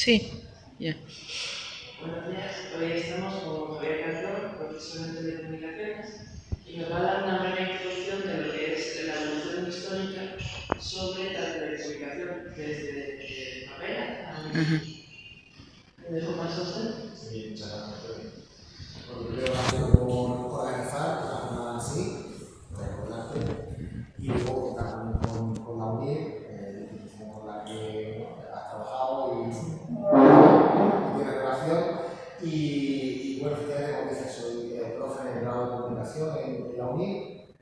Sí, ya. Buenos días, hoy estamos con Javier Cantón, profesor de Telecomunicaciones, y nos va a dar una breve introducción de lo que es la evolución histórica sobre la telecomunicación desde papel hasta hoy. ¿Me dejo paso a usted? Sí, muchas gracias. Bueno, primero gracias por organizar la jornada así, recordarte, y luego también con la UNIR, con la que has trabajado y tiene relación. Y bueno, efectivamente, como dices, soy profe en el grado de comunicación en la UNIR,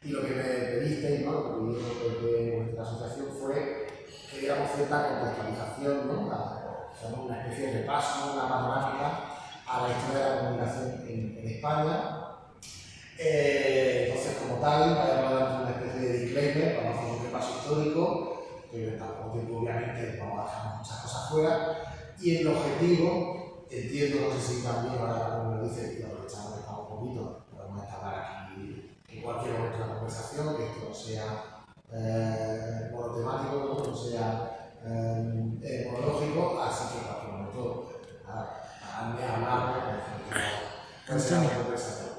y lo que me pediste, ¿no? Lo que pidieron desde nuestra asociación fue que diéramos cierta contextualización, ¿no? Una especie de repaso, una panorámica a la historia de la comunicación en España. Entonces, como tal, vamos a dar una especie de disclaimer, vamos a hacer un repaso histórico, pero tampoco tiempo, obviamente, vamos a dejar muchas cosas fuera. Y el objetivo, entiendo, no sé si también ahora como lo dice, y aprovechando que estamos un poquito, podemos estar aquí en cualquier momento de la conversación, que esto no sea monotemático, no sea monológico, así que en cualquier momento paradme a hablar con la conversación.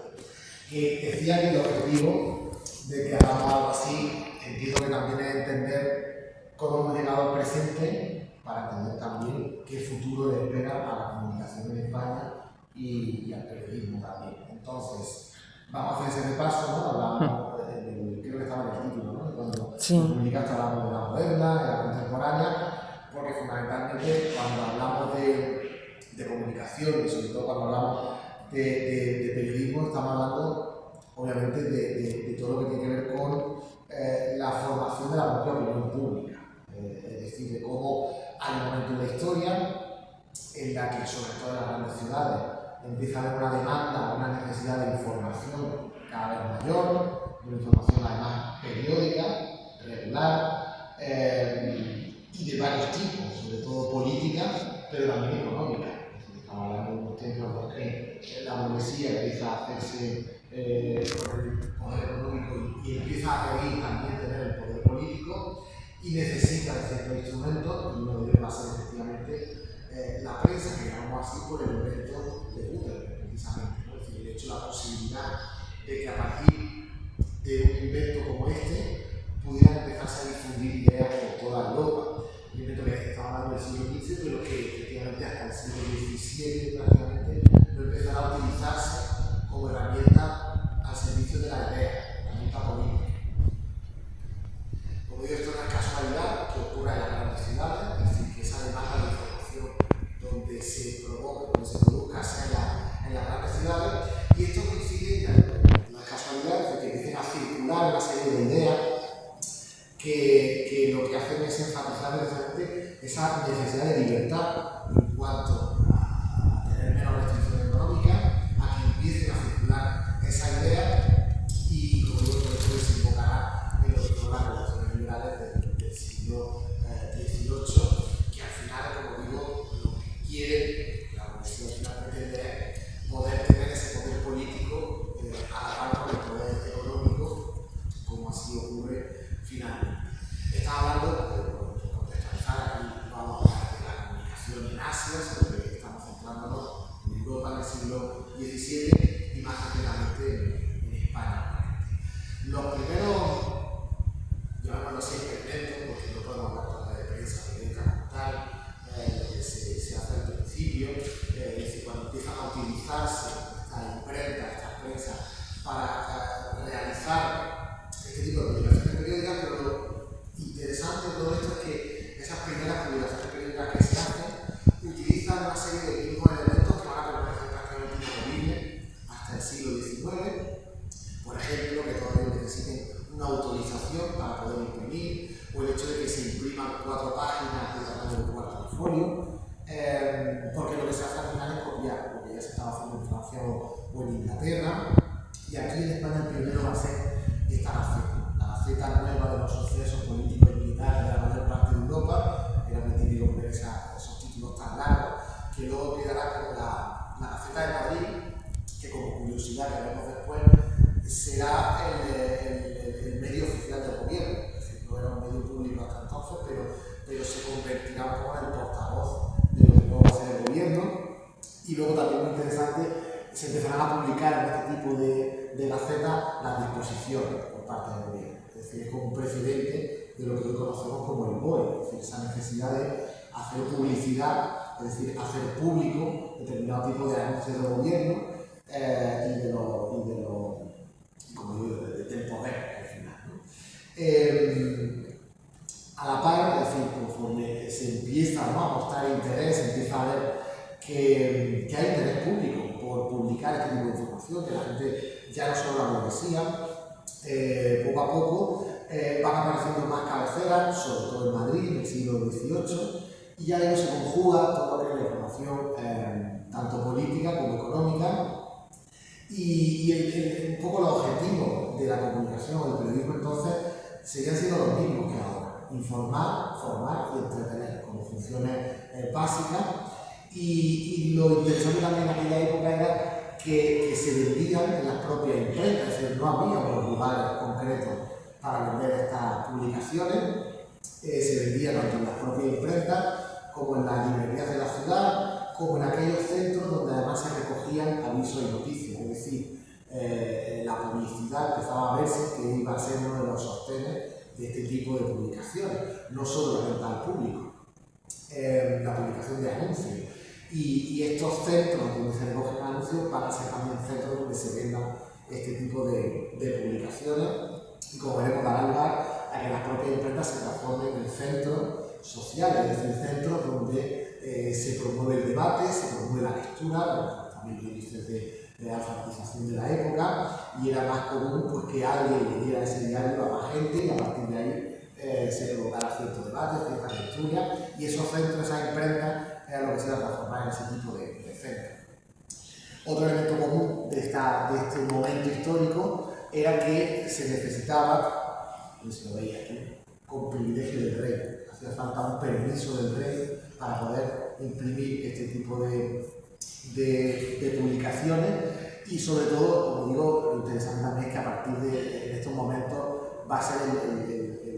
Que decía que el objetivo de que hagamos algo así, entiendo que también es entender cómo hemos llegado al presente para entender también qué futuro le espera a la comunicación en España y al periodismo también. Entonces, vamos a hacer ese repaso, ¿no? Hablamos, creo que estaba en el título, ¿no? Cuando comunicaste hablamos de la moderna, de la contemporánea, porque fundamentalmente cuando hablamos de comunicación y sobre todo cuando hablamos de periodismo, estamos hablando obviamente de todo lo que tiene que ver con la formación de la propia opinión pública, es decir, de cómo hay un momento en la historia en la que, sobre todo en las grandes ciudades, empieza a haber una demanda, una necesidad de información cada vez mayor, de una información además periódica, regular y de varios tipos, sobre todo política, pero también económica. Estamos hablando de unos tiempos en los que la burguesía empieza a hacerse con el poder económico y empieza a pedir también tener el poder político y necesita de ciertos instrumentos, y uno de ellos va a ser efectivamente la prensa, que llamamos así por el invento de Gutenberg, precisamente, ¿no? Es decir, de hecho, la posibilidad de que a partir de un invento como este pudieran empezarse a difundir ideas por toda Europa. Un invento que estaba hablando del siglo XV, pero que efectivamente hasta el siglo XVII prácticamente no empezará a utilizarse como herramienta al servicio de la idea, herramienta política. Como digo, esto no es casualidad que ocurra en las grandes ciudades, es decir, que esa demanda de información donde se provoca, donde se produzca sea en las grandes ciudades, y esto coincide, no es casualidad, que empiecen a circular una serie de ideas que lo que hacen es enfatizar precisamente esa necesidad de libertad en cuanto a tener menos restricciones económicas, a que empiecen a circular esa idea y, como digo, esto desembocará en lo que son las revoluciones liberales del siglo XVIII, que al final, como digo, lo que quiere la revolución final pretende es poder tener ese poder político a la par con el poder económico, como así ocurre finalmente. Estaba hablando, por contextualizar, aquí no vamos a hablar de la comunicación en Asia, sino que estamos centrándonos en Europa en el siglo XVII y más concretamente en España. Los primeros, llamémoslo así, experimentos, porque no podemos hablar todavía de prensa periódica como tal, lo que se hace al principio, es decir, cuando empiezan a utilizarse estas imprentas, estas prensas, para realizar este tipo de publicaciones periódicas, pero lo interesante de todo esto es que esas primeras publicaciones periódicas que se hacen utilizan una serie de mismos elementos que van a permanecer prácticamente inamovibles hasta el siglo XIX. Por ejemplo, que todavía necesiten una autorización para poder imprimir, o el hecho de que se impriman 4 páginas de tamaño de un cuarto de folio, porque lo que se hace al final es copiar lo que ya se estaba haciendo en Francia o en Inglaterra, y aquí en España el primero va a ser esta Gaceta nueva de los sucesos políticos y militares de la mayor parte de Europa. Era muy típico poner esos títulos tan largos, que luego quedará como la Gaceta de Madrid, que como curiosidad que veremos después, será el medio oficial del gobierno. Es decir, no era un medio público hasta entonces, pero se convertirá un poco en el portavoz Y luego también muy interesante, se empezarán a publicar en este tipo de gacetas las disposiciones por parte del gobierno. Es decir, es como un precedente de lo que hoy conocemos como el BOE, es decir, esa necesidad de hacer publicidad, es decir, hacer público determinado tipo de anuncios del gobierno como digo, del poder al final, ¿no? A la par, es decir, conforme se empieza, ¿no?, a mostrar interés, se empieza a ver que hay interés público por publicar este tipo de información, que la gente ya no solo la burguesía, poco a poco van apareciendo más cabeceras, sobre todo en Madrid, en el siglo XVIII, y ya ahí se conjuga todo lo que es la información, tanto política como económica, y un poco los objetivos de la comunicación o del periodismo entonces seguían siendo los mismos que ahora: informar, formar y entretener como funciones básicas. Y lo interesante también en aquella época era que se vendían en las propias imprentas, es decir, no había unos lugares concretos para vender estas publicaciones, se vendían tanto en las propias imprentas como en las librerías de la ciudad, como en aquellos centros donde además se recogían avisos y noticias, es decir, la publicidad empezaba a verse que iba a ser uno de los sostenes de este tipo de publicaciones, no solo la venta al público, la publicación de anuncios. Y estos centros donde se recogen anuncios van a ser también centros donde se vendan este tipo de publicaciones, y como veremos dará lugar a que las propias imprentas se transformen en centros sociales, es decir, centros donde se promueve el debate, se promueve la lectura, también los índices de alfabetización de la época, y era más común pues, que alguien leyera ese diario a más gente y a partir de ahí se provocara cierto debate, cierta lectura, y esos centros, esas imprentas, era lo que se iba a transformar en ese tipo de centros. Otro elemento común de este momento histórico era que se necesitaba, no sé si lo veis aquí, con privilegio del rey. Hacía falta un permiso del rey para poder imprimir este tipo de publicaciones, y sobre todo, como digo, lo interesante también es que a partir de estos momentos va a ser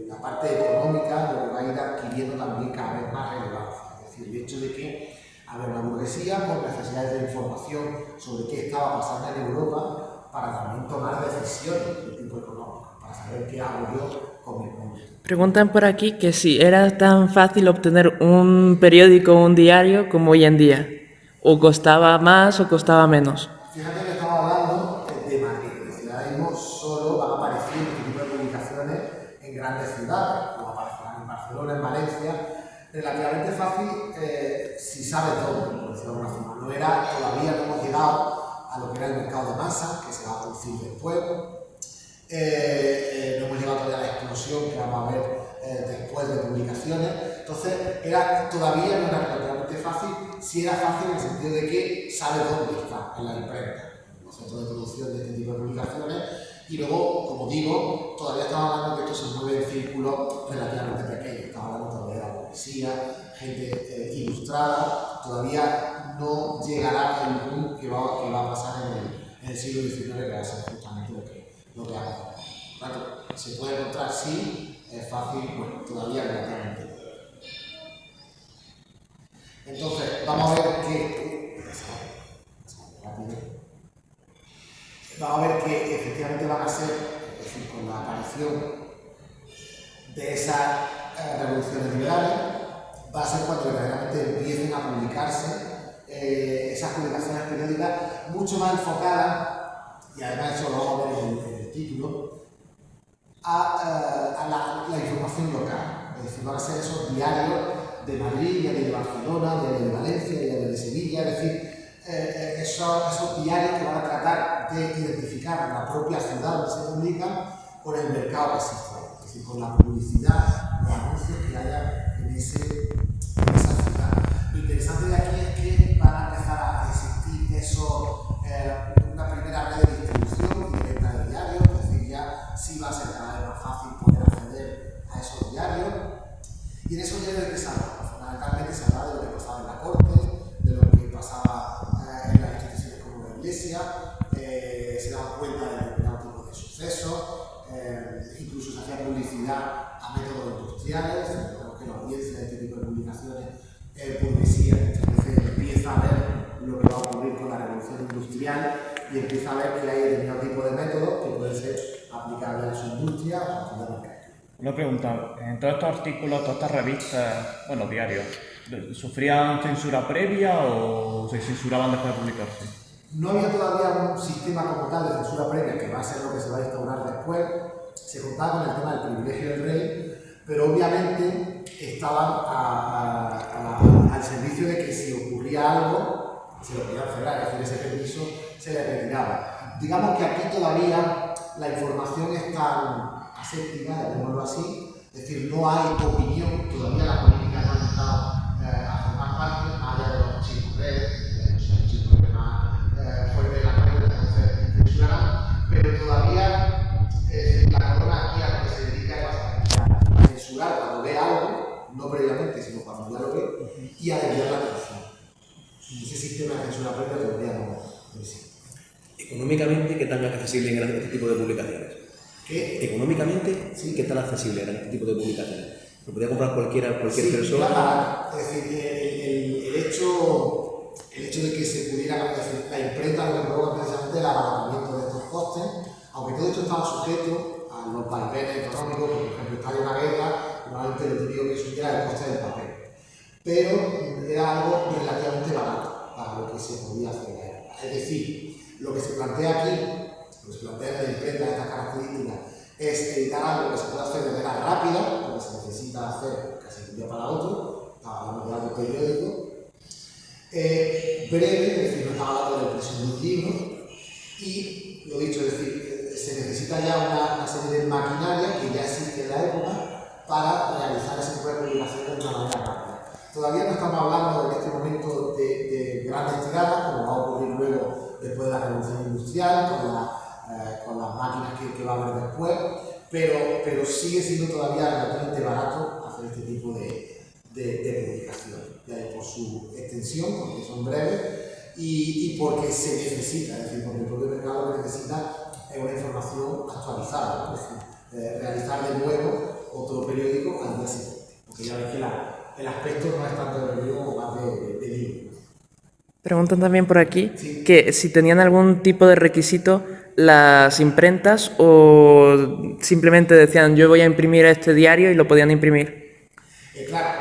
la parte económica lo que va a ir adquiriendo también cada vez más relevancia. Es decir, el hecho de que había una burguesía con necesidades de información sobre qué estaba pasando en Europa para también tomar decisiones de tipo económico, para saber qué hago yo con mi mundo. Preguntan por aquí que si era tan fácil obtener un periódico o un diario como hoy en día, o costaba más o costaba menos. Fíjate que estamos hablando de Madrid, es decir, ahora mismo solo van apareciendo este tipo de publicaciones en grandes ciudades, como aparecerán en Barcelona, en Valencia, relativamente fácil si sabes dónde, por decirlo de alguna forma. Todavía no hemos llegado a lo que era el mercado de masa, que se va a producir después. No hemos llegado todavía a la explosión que vamos a ver después de publicaciones. Entonces, todavía no era relativamente fácil, si era fácil en el sentido de que sabes dónde está en la imprenta, los centros de producción de este tipo de publicaciones. Y luego, como digo, todavía estamos hablando que esto se mueve en círculos relativamente pequeños. Estamos hablando todavía de la poesía, gente ilustrada. Todavía no llegará el boom que va a pasar en el siglo XIX, que va a ser justamente lo que haga. Por lo tanto, se puede encontrar, sí, es fácil, bueno, todavía relativamente. Entonces, vamos a ver que efectivamente van a ser, es decir, con la aparición de esas revoluciones liberales, va a ser cuando verdaderamente empiecen a publicarse esas publicaciones periódicas mucho más enfocadas, y además eso lo vamos a ver en el título, a la información local. Es decir, van a ser esos diarios de Madrid, diarios de Barcelona, diarios de Valencia, diarios de Sevilla, es decir, esos diarios que van a tratar de identificar la propia ciudad donde se publican con el mercado que existe, es decir, con la publicidad, los anuncios que haya en esa ciudad. Lo interesante de aquí es que van a empezar a existir una primera red de distribución y de venta de diarios, es decir, ya sí va a ser cada vez más fácil poder acceder a esos diarios. Y en esos diarios que se habla, fundamentalmente se habla de lo que pasaba en la corte, de lo que pasaba en las instituciones como la iglesia, se daban cuenta de determinados tipos de sucesos, incluso se hacía publicidad a métodos industriales. Recordemos que la audiencia de este tipo de publicaciones burguesía muchas veces empieza a ver lo que va a ocurrir con la revolución industrial y empieza a ver que hay determinado tipo de métodos que pueden ser aplicables a su industria o a su mercado. Una pregunta, en todos estos artículos, todas estas revistas, bueno, diarios, ¿sufrían censura previa o se censuraban después de publicarse? No había todavía un sistema como tal de censura previa, que va a ser lo que se va a instaurar después. Se contaba con el tema del privilegio del rey, pero obviamente estaban al servicio de que si ocurría algo, se lo podían cerrar, es decir, ese permiso se le retiraba. Digamos que aquí todavía la información es tan aséptica, llamémoslo así, es decir, no hay opinión, todavía la política no ha entrado a formar parte, más allá de los chismorreos, los chismorreos más fuertes de la carrera, entonces censurarán, pero todavía la corona aquí a lo que se dedica es básicamente a censurar cuando ve algo, no previamente, sino cuando ya lo ve, y a desviar la atención. Ese sistema de censura previa todavía no existe. Económicamente, ¿qué tan accesible eran este tipo de publicaciones? ¿Qué? Económicamente, sí, ¿qué tan accesible eran este tipo de publicaciones? ¿Lo podía comprar cualquier persona? Claro, es decir, el hecho de que se pudiera, es decir, la imprenta lo que provoca precisamente el abaratamiento de estos costes, aunque todo esto estaba sujeto a los vaivenes económicos, por ejemplo, estalla una guerra, normalmente lo típico que subiera el coste del papel. Pero era algo relativamente barato para lo que se podía hacer. Es decir, lo que se plantea aquí, lo que se plantea en la imprenta de estas características, es editar algo que se pueda hacer de manera rápida, porque se necesita hacer casi de un día para otro, estaba hablando de algo periódico, breve, es decir, no estaba hablando de la impresión de un libro, y lo dicho, es decir, se necesita ya una serie de maquinaria que ya existe en la época para realizar ese tipo de publicaciones de una manera rápida. Todavía no estamos hablando en este momento de grandes tiradas, como va a ocurrir luego después de la revolución industrial, con las máquinas que va a haber después, pero sigue siendo todavía relativamente barato hacer este tipo de publicación, por su extensión, porque son breves y porque se necesita, es decir, porque el propio mercado lo que necesita es una información actualizada, ¿no? Es decir, realizar de nuevo otro periódico al día siguiente, porque ya ves que el aspecto no es tanto de periódico como más de libro. Preguntan también por aquí Sí. que si tenían algún tipo de requisito las imprentas o simplemente decían yo voy a imprimir este diario y lo podían imprimir. Claro,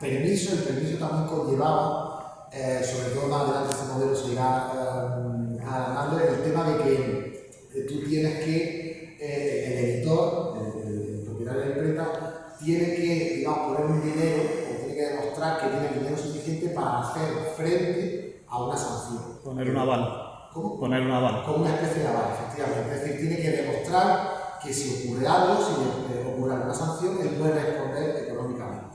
el permiso también conllevaba, sobre todo más adelante ese modelo se irá alargando, el tema de que tú tienes que, el editor, el propietario de la imprenta, tiene que, digamos, poner un dinero o tiene que demostrar que tiene dinero suficiente para hacer frente a una sanción. Poner un aval. ¿Cómo? Poner un aval. Como una especie de aval, efectivamente. Es decir, tiene que demostrar que si ocurre algo, si ocurre alguna sanción, él puede responder económicamente.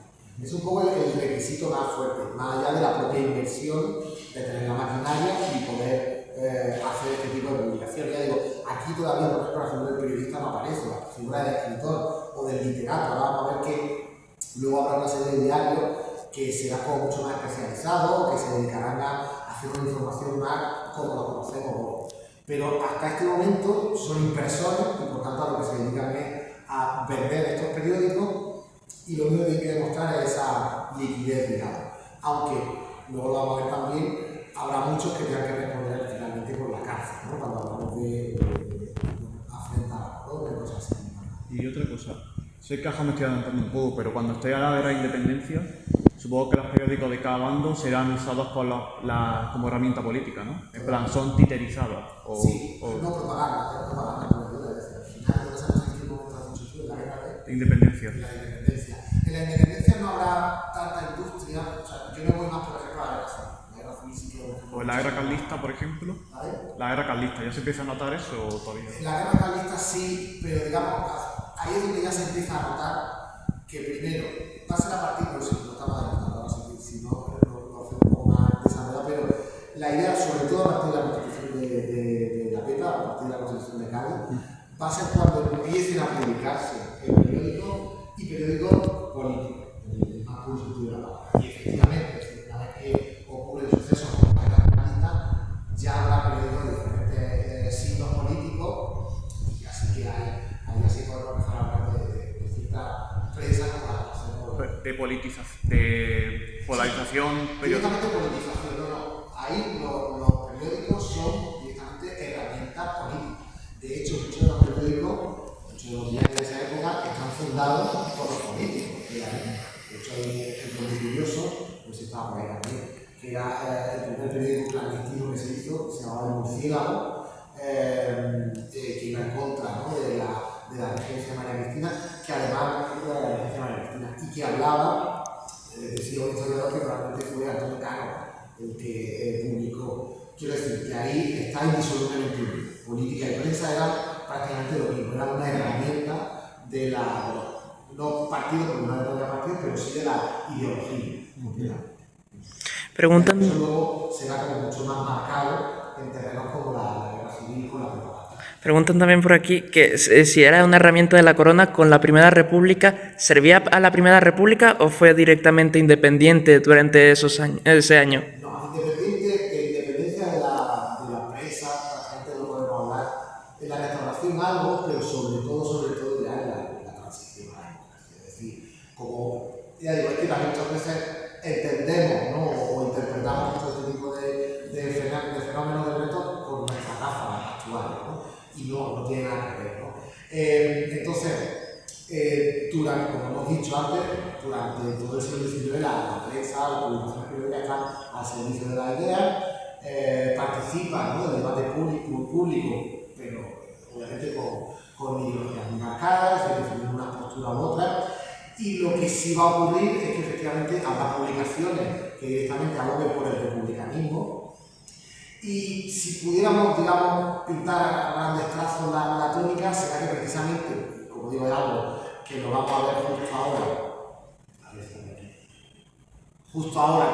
Es un poco el requisito más fuerte, más allá de la propia inversión de tener la maquinaria y poder hacer este tipo de publicación. Ya digo, aquí todavía, por ejemplo, la figura del periodista no aparece, la figura del escritor o del literato. Ahora vamos a ver que luego habrá una serie de diarios que serán como mucho más especializados, que se dedicarán a hacer una información más como lo conocemos hoy. Pero hasta este momento son impresores y por tanto a lo que se dedican es a vender estos periódicos y lo único que hay que demostrar es esa liquidez, digamos. Aunque, luego lo vamos a ver también, habrá muchos que tengan que responder finalmente por la cárcel, ¿no? Cuando hablamos de afrentar a la corona y cosas así. Y otra cosa, sé que me estoy adelantando un poco, pero cuando esté a la guerra de independencia, supongo que los periódicos de cada bando serán usados como herramienta política, ¿no? En plan, son titerizados. Sí, no propaganda, al final, no sabemos en qué momento has dicho tú, en la guerra de independencia. En la independencia. En la independencia no habrá tanta industria, o sea, yo me voy más, por ejemplo, a la guerra civil. La guerra civil sí que... O en la guerra carlista, por ejemplo. ¿Vale? La guerra carlista, ¿ya se empieza a notar eso o todavía? En la guerra carlista sí, pero digamos, ahí es donde ya se empieza a notar que primero, va a ser a partir de los siglos, estamos adelantando, ahora si no, lo hacemos un poco más desarrollado, pero la idea, sobre todo a partir de la constitución de la PEPA, a partir de la constitución de Cádiz, va a ser cuando empiecen a publicarse el periódico y periódico político, el más puro sentido de la palabra. Y efectivamente, una vez que ocurren sucesos como la guerra carlista, ya habrá periódicos de diferentes signos políticos, y así que ahí así podemos empezar a hablar de cierta prensa como la conocemos. De polarización periodística. Directamente politización, no. ahí los periódicos son directamente herramientas políticas. De hecho, muchos de los periódicos, muchos de los diarios de esa época están fundados por los políticos. De hecho, hay un ejemplo muy curioso, no sé si estaba por ahí también, que era el primer periódico clandestino que se hizo, que se llamaba El Murciélago, que iba en contra, ¿no?, de la regencia de María Cristina, que además era de la regencia de María Cristina, y que hablaba, decía un historiador que probablemente fue Antonio Cano el que publicó. Quiero decir que ahí está indisolublemente unido. Política y prensa eran prácticamente lo mismo, era una herramienta de no partido, porque no era partido, pero sí de la ideología. Preguntan. Eso luego será como mucho más marcado en terrenos como la guerra civil con la propaganda. Preguntan también por aquí que si era una herramienta de la corona con la Primera República, ¿servía a la Primera República o fue directamente independiente durante ese año? No, independencia de la prensa, prácticamente no podemos hablar. En la restauración algo, pero sobre todo ya en la transición a la democracia. Es decir, como ya digo, es que muchas veces entendemos, ¿no?, o interpretamos todo este tipo de fenómenos de reto con nuestras gafas actuales, ¿no? Y no tiene nada que ver, ¿no? Entonces, como hemos dicho antes, durante todo el siglo XIX la prensa, las publicaciones periódicas están al servicio de la idea, participan, ¿no?, del debate público, pero obviamente con ideologías muy marcadas, es decir, defendiendo una postura u otra. Y lo que sí va a ocurrir es que efectivamente habrá publicaciones que directamente aboguen por el republicanismo. Y si pudiéramos, digamos, pintar a grandes trazos la tónica, será que precisamente, como digo, es algo que lo vamos a ver justo ahora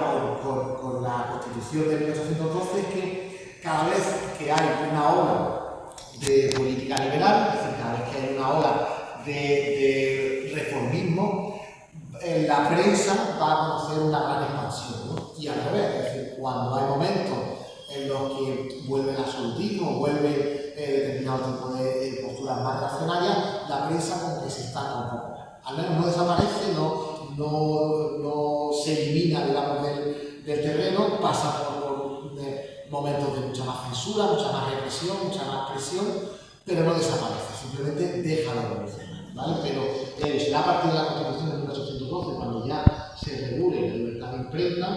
con la Constitución de 1812, es que cada vez que hay una ola de política liberal, es decir, cada vez que hay una ola de reformismo, la prensa va a conocer una gran expansión, ¿no? Y al revés, es decir, cuando hay momentos en los que vuelve el absolutismo, vuelve determinado tipo de posturas más reaccionarias, la prensa como que se estanca un poco. Al menos no desaparece, no se elimina, digamos, del terreno, pasa por momentos de mucha más censura, mucha más represión, mucha más presión, pero no desaparece, simplemente deja la evolución, ¿vale? Pero será a partir de la Constitución de 1812, cuando ya se regule la libertad de imprenta,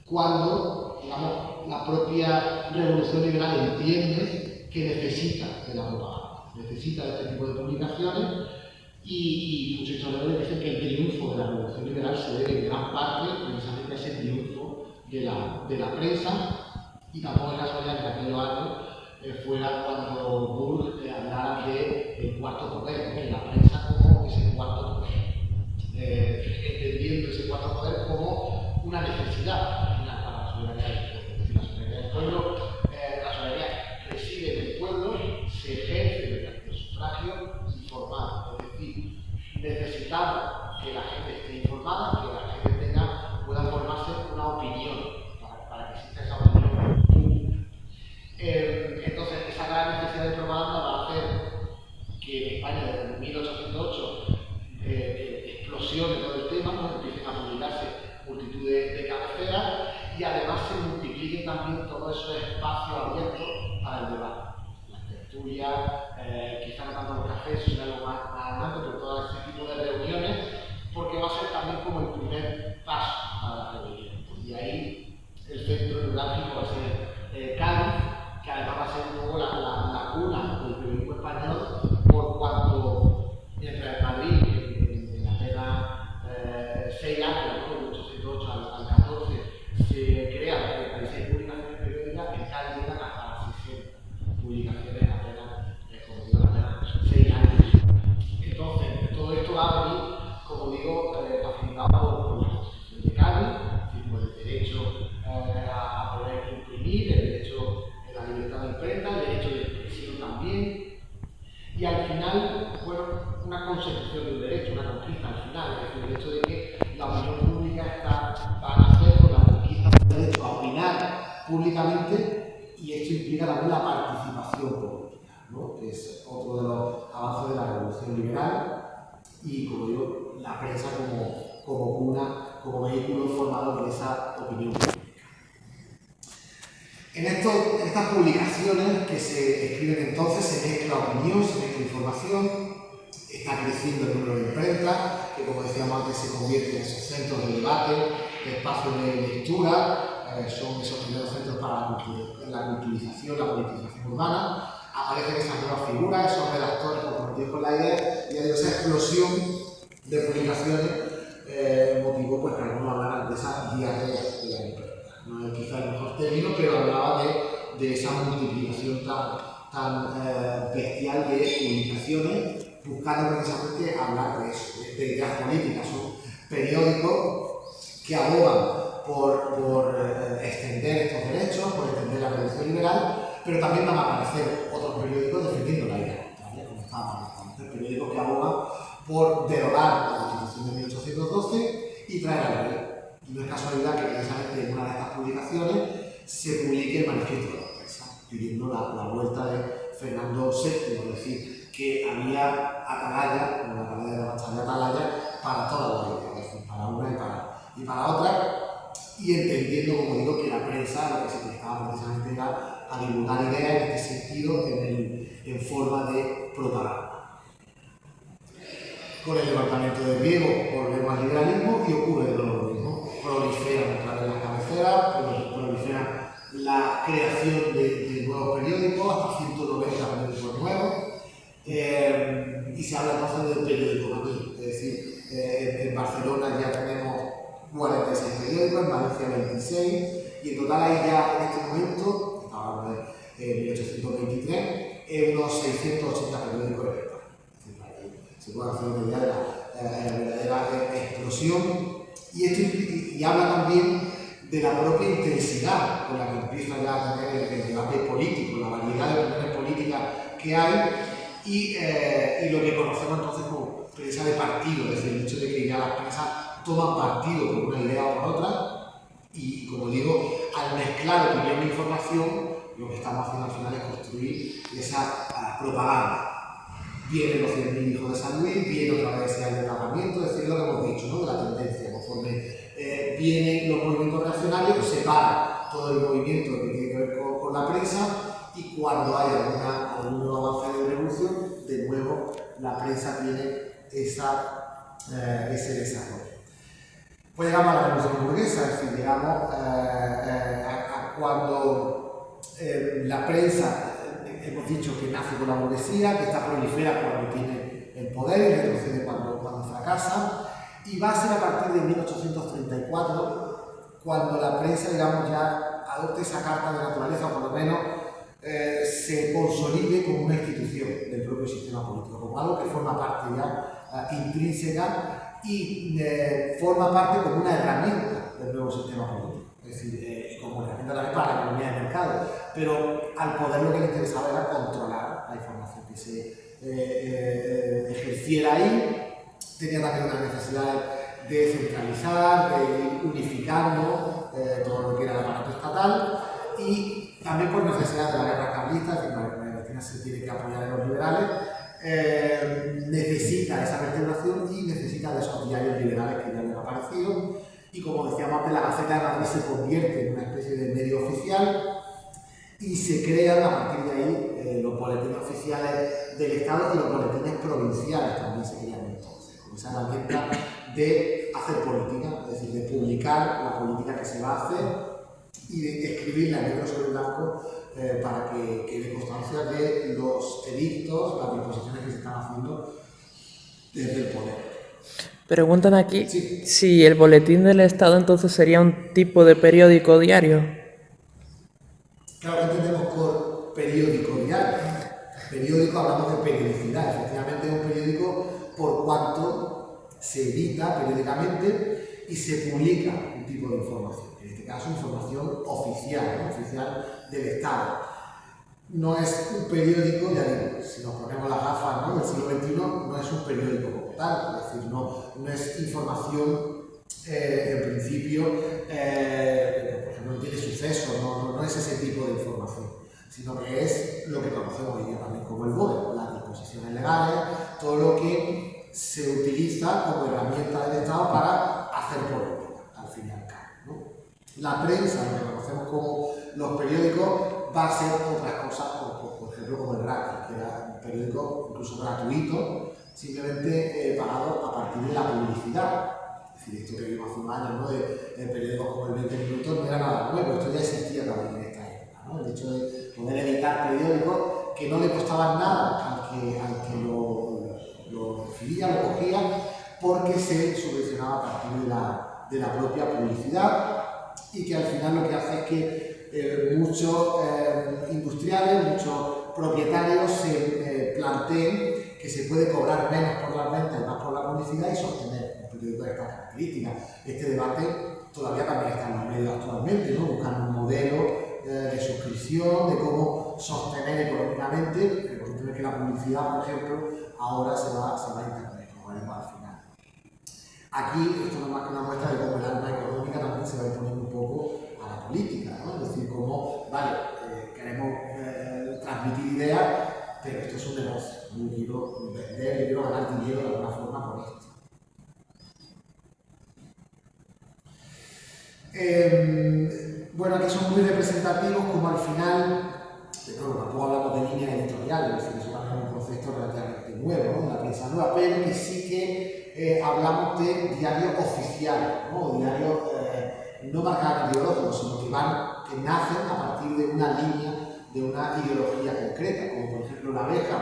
cuando, digamos, la propia revolución liberal entiende que necesita de la propaganda, necesita de este tipo de publicaciones, y muchos historiadores dicen que el triunfo de la revolución liberal se debe en gran parte precisamente a ese triunfo de la prensa, y tampoco es casualidad que en aquellos años fuera cuando Burke hablara de cuarto poder, que la prensa como ese cuarto poder, entendiendo ese cuarto poder como una necesidad al final para la soberanía del pueblo. Es decir, la soberanía del pueblo, la soberanía reside en el pueblo, se ejerce mediante el sufragio informado. Es decir, necesitamos que la gente esté informada, que la gente pueda formarse una opinión, para que exista esa opinión pública. Entonces, esa gran necesidad de propaganda va a hacer que en España desde 1808 explosione todo el tema, ¿no? Empiecen a publicarse multitud de cabeceras, y además se multipliquen también todos esos espacios abiertos para el debate. Las tertulias, quizás no tanto los cafés, eso será algo más adelante, pero todo ese tipo de reuniones, porque va a ser también como el primer paso a la rebelión. Y ahí el centro neurálgico va a ser Cádiz, que además va a ser un poco la cuna del periodismo español, por cuanto mientras en Madrid, en apenas 6 años, ¿no?, de 1808 al 14, se crean 36 publicaciones periódicas, en Cádiz llegan hasta las 60 publicaciones apenas, como digo, apenas 6 años. Entonces, todo esto va a venir, como digo, facilitado por la Constitución de Cádiz, por el derecho a poder imprimir, el derecho a la libertad de imprenta, el derecho de expresión también, y al final, bueno, una consecución de un derecho, una conquista al final, es decir, el hecho de que la opinión pública va a nacer con la conquista del derecho a opinar públicamente, y esto implica también la participación política, ¿no?, que es otro de los avances de la revolución liberal, y como digo, la prensa como cuna, como vehículo formador de esa opinión pública. En estas publicaciones que se escriben entonces se mezcla opinión, se mezcla información, está creciendo el número de imprentas, que como decíamos antes se convierte en esos centros de debate, de espacios de lectura, son esos primeros centros para la culturización, la politización urbana. Aparecen esas nuevas figuras, esos redactores comprometidos con la idea, y hay esa explosión de publicaciones motivó pues, que algunos hablaran de esa diarrea de la imprenta. No es quizá el mejor término, pero hablaba de esa multiplicación tan bestial de publicaciones, buscando precisamente hablar de eso, de ideas políticas. Son periódicos que abogan por extender estos derechos, por extender la revolución liberal, pero también van a aparecer otros periódicos defendiendo la idea contraria, como estábamos hablando. Periódicos que abogan por derogar la Constitución de 1812 y traer a la ley. Y no es casualidad que precisamente en una de estas publicaciones se publique el manifiesto de la prensa, pidiendo la vuelta de Fernando VII, es decir, que había atalaya, como la atalaya de la batalla atalaya, para todas las ideas, es decir, para una y para otra, y entendiendo, como digo, que la prensa lo que se prestaba precisamente era a divulgar ideas en este sentido, en forma de propaganda. Con el levantamiento de Riego volvemos al liberalismo y ocurre de nuevo lo mismo. Proliferan otra vez las cabeceras, proliferan la creación de nuevos periódicos, hasta 190 periódicos nuevos, y se habla entonces del periódico maní, es decir, en Barcelona ya tenemos 46 periódicos, en Valencia 26, y en total hay ya en este momento, estaba hablando de 1823, unos 680 periódicos en España. Se puede hacer una idea de la verdadera explosión, y habla también de la propia intensidad con la que empieza ya a tener el debate político, la variedad de opiniones políticas que hay, y lo que conocemos entonces como prensa de partido, es decir, el hecho de que ya las prensas toman partido por una idea o por otra, y como digo, al mezclar opinión e información, lo que estamos haciendo al final es construir esa propaganda. Vienen los 100.000 hijos de San Luis, viene otra vez ese adelgazamiento, es decir, lo que hemos dicho, ¿no? De la tendencia, conforme vienen los movimientos reaccionarios, se para todo el movimiento que tiene que ver con la prensa, y cuando hay algún nuevo avance de revolución, de nuevo la prensa tiene ese desarrollo. Pues llegamos a la revolución burguesa, es decir, llegamos a cuando la prensa, hemos dicho que nace con la burguesía, que está prolifera cuando tiene el poder y retrocede cuando fracasa, y va a ser a partir de 1834 cuando la prensa, digamos, ya adopte esa carta de naturaleza, o por lo menos se consolide como una institución del propio sistema político, como algo que forma parte ya intrínseca y forma parte como una herramienta del nuevo sistema político. Es decir, como herramienta también para la economía de mercado, pero al poder lo que le interesaba era controlar la información que se ejerciera ahí. Tenía también una necesidad de centralizar, de unificar, ¿no? Todo lo que era el aparato estatal, y también por necesidad de la guerra carlista, es decir, la Argentina se tiene que apoyar en los liberales, necesita esa vertebración y necesita de esos diarios liberales que ya habían aparecido. Y como decíamos antes, la Gaceta de Madrid se convierte en una especie de medio oficial y se crean a partir de ahí los boletines oficiales del Estado y los boletines provinciales también se crean entonces, con esa herramienta de hacer política, es decir, de publicar la política que se va a hacer y de escribirla en negro sobre blanco para que quede constancia de los edictos, las disposiciones que se están haciendo desde el poder. Preguntan aquí Sí. si el boletín del Estado entonces sería un tipo de periódico diario. Claro, que entendemos por periódico diario. Periódico, hablamos de periodicidad. Efectivamente es un periódico por cuanto se edita periódicamente y se publica un tipo de información. En este caso, información oficial, ¿no? Oficial del Estado. No es un periódico, ya digo, si nos ponemos las gafas, ¿no? Del siglo XXI, no es un periódico como tal, es decir, no es información, en principio, por ejemplo, no tiene sucesos, no es ese tipo de información, sino que es lo que conocemos hoy día también como el BOE, las disposiciones legales, todo lo que se utiliza como herramienta del Estado para hacer política, al fin y al cabo, ¿no? La prensa, lo que conocemos como los periódicos, va a ser otras cosas, por ejemplo, como el Racket, que era un periódico incluso gratuito, simplemente pagado a partir de la publicidad. Es decir, esto que vimos hace un año, ¿no? de periódicos como el 20 Minutos, no era nada nuevo, esto ya existía también en esta época, ¿no? El hecho de poder editar periódicos que no le costaban nada al que lo recibía, lo cogía, porque se subvencionaba a partir de la propia publicidad, y que al final lo que hace es que muchos industriales, muchos propietarios se planteen que se puede cobrar menos por las ventas y más por la publicidad y sostener un periódico de estas características. Este debate todavía también está en los medios actualmente, ¿no? Buscando un modelo de suscripción, de cómo sostener económicamente, porque que la publicidad, por ejemplo, ahora se va a Internet, como veremos al final. Aquí, esto no es más que una muestra de cómo el alma económica también se va imponiendo un poco a la política, ¿no? Es decir, cómo, vale, queremos transmitir ideas, pero esto es un negocio. Yo quiero vender, yo quiero ganar dinero de alguna forma con esto. Bueno, aquí son muy representativos, como al final, de nuevo, tampoco hablamos de líneas editoriales, es decir, eso también es un concepto relativamente nuevo, ¿no? De la prensa nueva, pero que sí que hablamos de diarios oficiales, ¿no? Diarios no marcados ideológicos, sino que nacen a partir de una línea, de una ideología concreta, como por ejemplo La Abeja,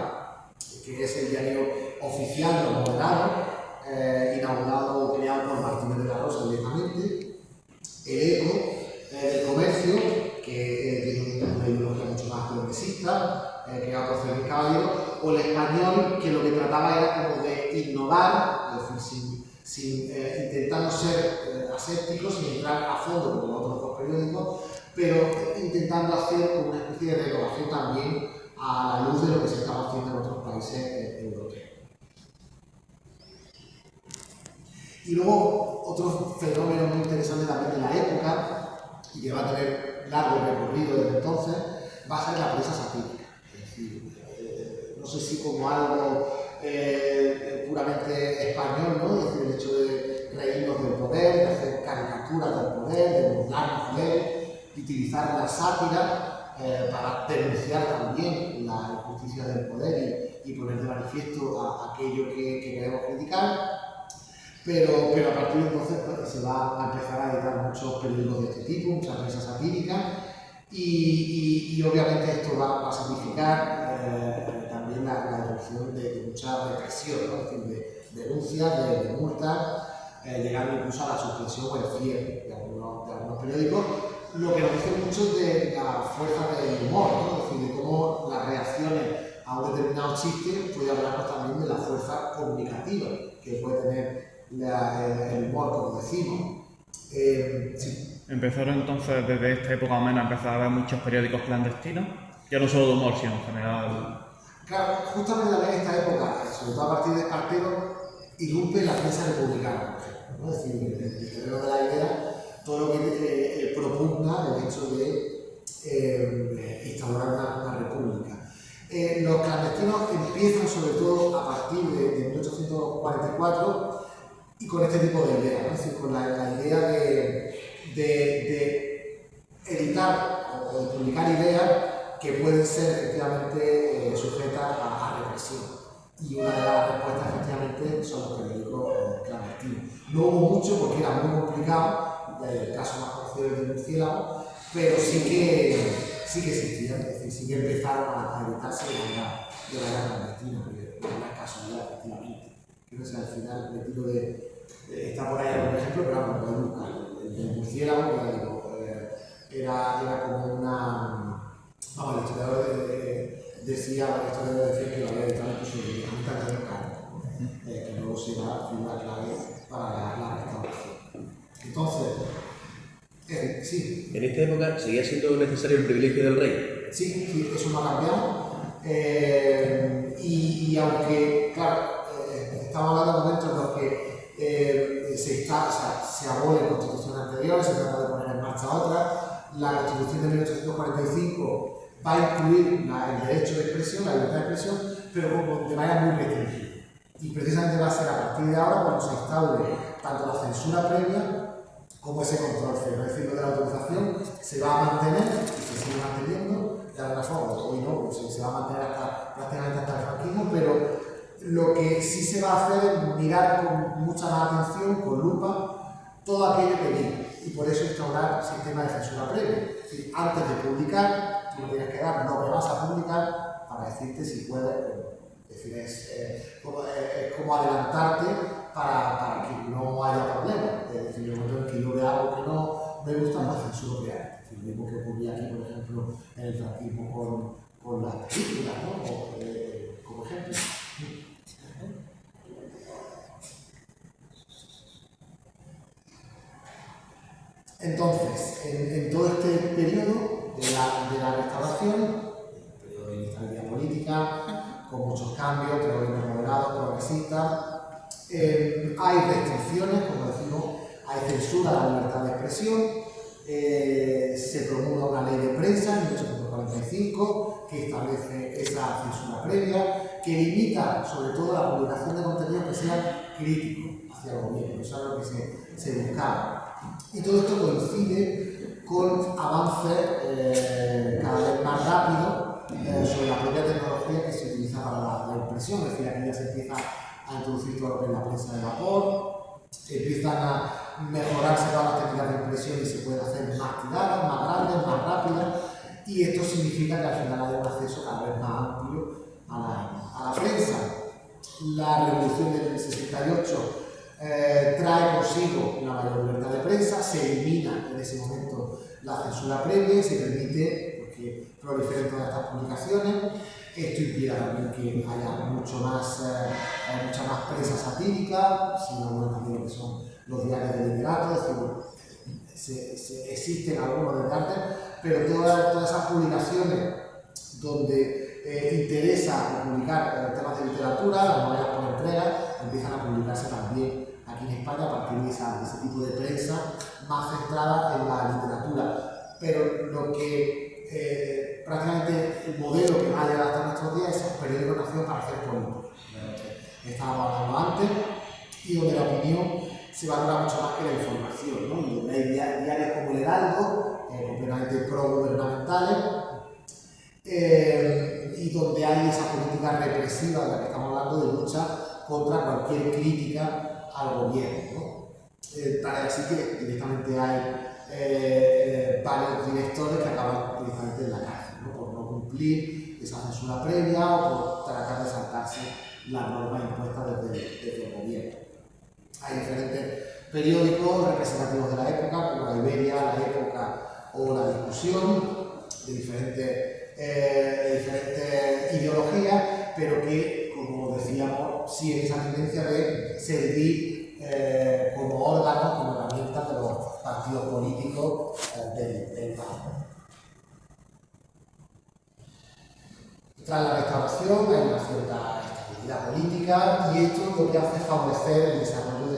que es el diario oficial de los moderados, inaugurado, creado por Martínez de la Rosa directamente. El Eco del Comercio, que tiene una ideología mucho más progresista, creado por Félix Caballero, o El Español, que lo que trataba era como de innovar, es decir, intentando ser asépticos, sin entrar a fondo como otros dos periódicos, pero intentando hacer como una especie de renovación también a la luz de lo que se estaba haciendo en otros países europeos. Y luego, otro fenómeno muy interesante también de la época, y que va a tener largo recorrido desde entonces, va a ser la prensa satírica. Es decir, no sé si como algo puramente español, ¿no? Es decir, el hecho de reírnos del poder, de hacer caricaturas del poder, de burlarnos de él, de utilizar la sátira para denunciar también la injusticia del poder y poner de manifiesto a aquello que queremos criticar. Pero a partir de entonces pues, se va a empezar a editar muchos periódicos de este tipo, muchas prensa satíricas, y obviamente esto va a significar también la erupción de mucha represión, ¿no? Es decir, de denuncias, de multas, llegando incluso a la suspensión o el cierre de algunos periódicos, lo que nos dice mucho de la fuerza del humor, ¿no? Es decir, de cómo las reacciones a un determinado chiste puede hablarnos también de la fuerza comunicativa que puede tener el humor, como decimos. Sí. Empezaron entonces, desde esta época o menos, a empezar a haber muchos periódicos clandestinos, ya no solo de humor, sino en general. Claro, justamente también en esta época, sobre todo a partir de Espartero, irrumpe la prensa republicana, por ejemplo, ¿no? Es decir, en el terreno de la idea, todo lo que propugna el hecho de instaurar una república. Los clandestinos empiezan sobre todo a partir de 1844 y con este tipo de ideas, ¿no? Es decir, con la idea de editar o de publicar ideas que pueden ser efectivamente sujetas a represión. Y una de las respuestas efectivamente son los periódicos clandestinos. No hubo mucho porque era muy complicado, el caso más conocido es el del murciélago, pero sí que existían, es decir, sí que empezaron a editarse de manera clandestina, de una casualidad, efectivamente. Creo que al final el tiro está por ahí algún ejemplo, pero vamos, podemos buscar. El del murciélago, que digo, era como una. Vamos, el historiador decía que lo había editado incluso directamente a Antonio Cano, que luego será figura clave para la restauración. Entonces, sí. ¿En esta época seguía siendo necesario el privilegio del rey? Sí, eso no ha cambiado. Y aunque, claro, estamos hablando de momentos en los que se abolen constituciones anteriores, se trata de poner en marcha otras. La Constitución de 1845 va a incluir el derecho de expresión, la libertad de expresión, pero de manera muy restringida. Y precisamente va a ser a partir de ahora cuando se instaure tanto la censura previa como ese control cero. Es decir, lo de la autorización se va a mantener y se sigue manteniendo de alguna forma. Hoy no, se va a mantener prácticamente hasta el franquismo, pero lo que sí se va a hacer es mirar con mucha más atención, con lupa, todo aquello que diga. Y por eso instaurar sistema de censura previa. Es decir, antes de publicar, tú no tienes que dar lo que vas a publicar para decirte si puedes. Es decir, es como adelantarte para que no haya problemas. Es decir, en el momento en que yo vea algo que no me gusta, la censura real. Es decir, lo mismo que ocurría aquí, por ejemplo, en el franquismo con las películas, ¿no? Como ejemplo. Entonces, en todo este periodo de la restauración, el periodo de inestabilidad política, con muchos cambios, terrorismo moderado, progresista, hay restricciones, como decimos, hay censura a la libertad de expresión, se promulga una ley de prensa en 1845 que establece esa censura previa, que limita sobre todo la publicación de contenidos que sean críticos hacia el gobierno, eso es lo que se buscaba. Y todo esto coincide con avances cada vez más rápidos sobre la propia tecnología que se utiliza para la impresión. Es decir, aquí ya se empieza a introducir todo lo que es la prensa de vapor, empiezan a mejorarse todas las técnicas de impresión y se pueden hacer más tiradas, más grandes, más rápidas, y esto significa que al final haya un acceso cada vez más amplio a la prensa. La revolución del 68 trae consigo una mayor libertad de prensa, se elimina en ese momento la censura previa y se permite que proliferen todas estas publicaciones. Esto implica también que haya mucha más prensa satírica, sin alguna también lo que son los diarios de literatos, es decir, existen algunos desde antes, pero todas esas publicaciones donde interesa publicar temas de literatura, las novelas por entrega, empiezan a publicarse también aquí en España a partir de ese tipo de prensa más centrada en la literatura. Pero lo que prácticamente el modelo que va a llegar hasta nuestros días es el periódico nación para hacer política. Estábamos hablando antes, y donde la opinión se valora mucho más que la información, ¿no? Y donde hay diarios como el Heraldo, completamente pro-gubernamentales, y donde hay esa política represiva de la que estamos hablando de lucha contra cualquier crítica al gobierno, ¿no? Así que directamente hay varios directores que acaban directamente en la cárcel, ¿no? Por no cumplir esa censura previa o por tratar de saltarse las normas impuestas desde el gobierno. Hay diferentes periódicos representativos de la época, como la Iberia, la Época o la Discusión, de diferentes ideologías, pero que, como decíamos, siguen esa tendencia de servir como órganos, como herramientas de los partidos políticos del país. Tras la restauración hay una cierta estabilidad política y esto lo que hace es favorecer el desarrollo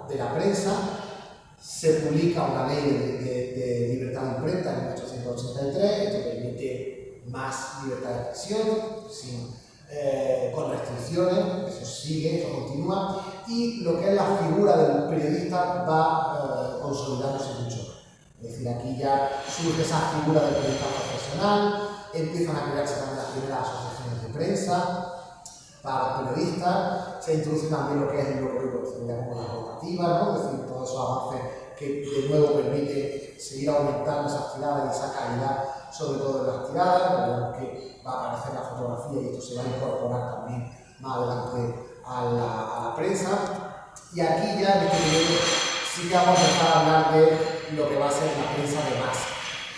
de la prensa. Se publica una ley de libertad de imprenta en 1883, esto permite más libertad de expresión, con restricciones, eso sigue, eso continúa, y lo que es la figura del periodista va consolidándose mucho. Es decir, aquí ya surge esa figura del periodista profesional, empiezan a crearse también las primeras asociaciones de prensa para los periodistas, se introduce también lo que es lo que se llama la rotativa, ¿no? Es decir, todos esos avances que de nuevo permite seguir aumentando esas tiradas y esa calidad, sobre todo de las tiradas. Veremos que va a aparecer la fotografía y esto se va a incorporar también más adelante a la prensa. Y aquí ya en este periodo sí que vamos a empezar a hablar de lo que va a ser la prensa de masa.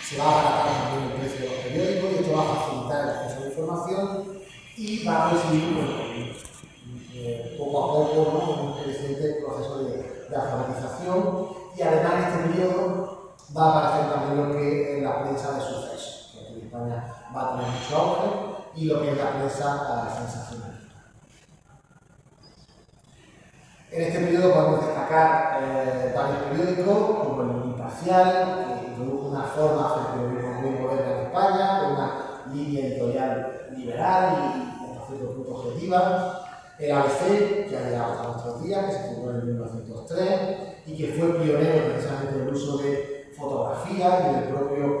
Se va a abaratar también el precio de los periódicos y esto va a facilitar el acceso a la información y va a coincidir poco a poco, ¿no? Un creciente proceso de alfabetización, y además en este periodo va a aparecer también lo que es la prensa de sucesos, que aquí en España va a tener mucho auge, y lo que es la prensa sensacional. En este periodo podemos destacar varios periódicos, como el Imparcial, que introdujo una forma de periodismo muy moderna en España, con una línea editorial liberal y hasta cierto punto objetiva. El ABC, que ha llegado hasta nuestros días, que se fundó en 1903 y que fue pionero precisamente en el uso de fotografía y del propio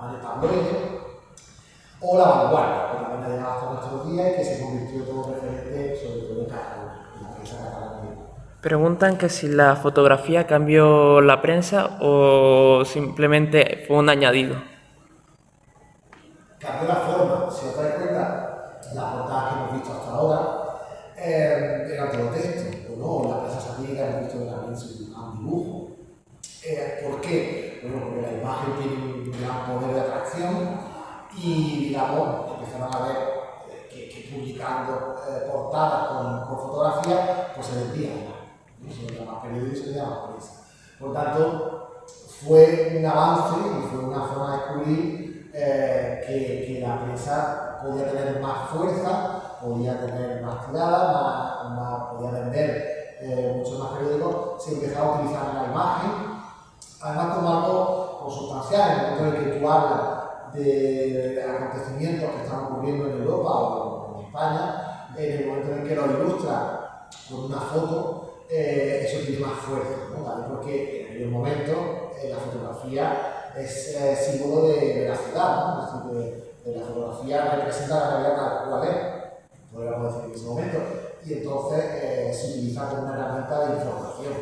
tamaño tabloide, o La Vanguardia, que también ha llegado hasta nuestros días y que se convirtió todo referente, sobre todo en Cataluña, en la prensa catalana. Preguntan que si la fotografía cambió la prensa o simplemente fue un añadido. Cambió la forma, si os dais cuenta, las portadas que hemos visto hasta ahora eran todo texto, o no, la prensa satírica hemos visto que también se utilizaba un dibujo. ¿Por qué? Bueno, porque la imagen tiene un gran poder de atracción y, digamos, empezaron a ver que publicando portadas con fotografías, pues se vendían más. Se vendía más periódico y se vendía más prensa. Por tanto, fue un avance y fue una forma de descubrir que la prensa podía tener más fuerza, podía tener más tirada, podía vender muchos más periódicos, se empezaba a utilizar la imagen, además como algo consustancial. En el momento en el que tú hablas de acontecimientos que están ocurriendo en Europa o en España, en el momento en el que lo ilustra con una foto, eso tiene más fuerza, ¿no? ¿Vale? Porque en aquel momento la fotografía es símbolo de veracidad, ¿no? Es decir, la fotografía representa la realidad tal cual es, podríamos decir en ese momento, y entonces se utiliza como una herramienta de información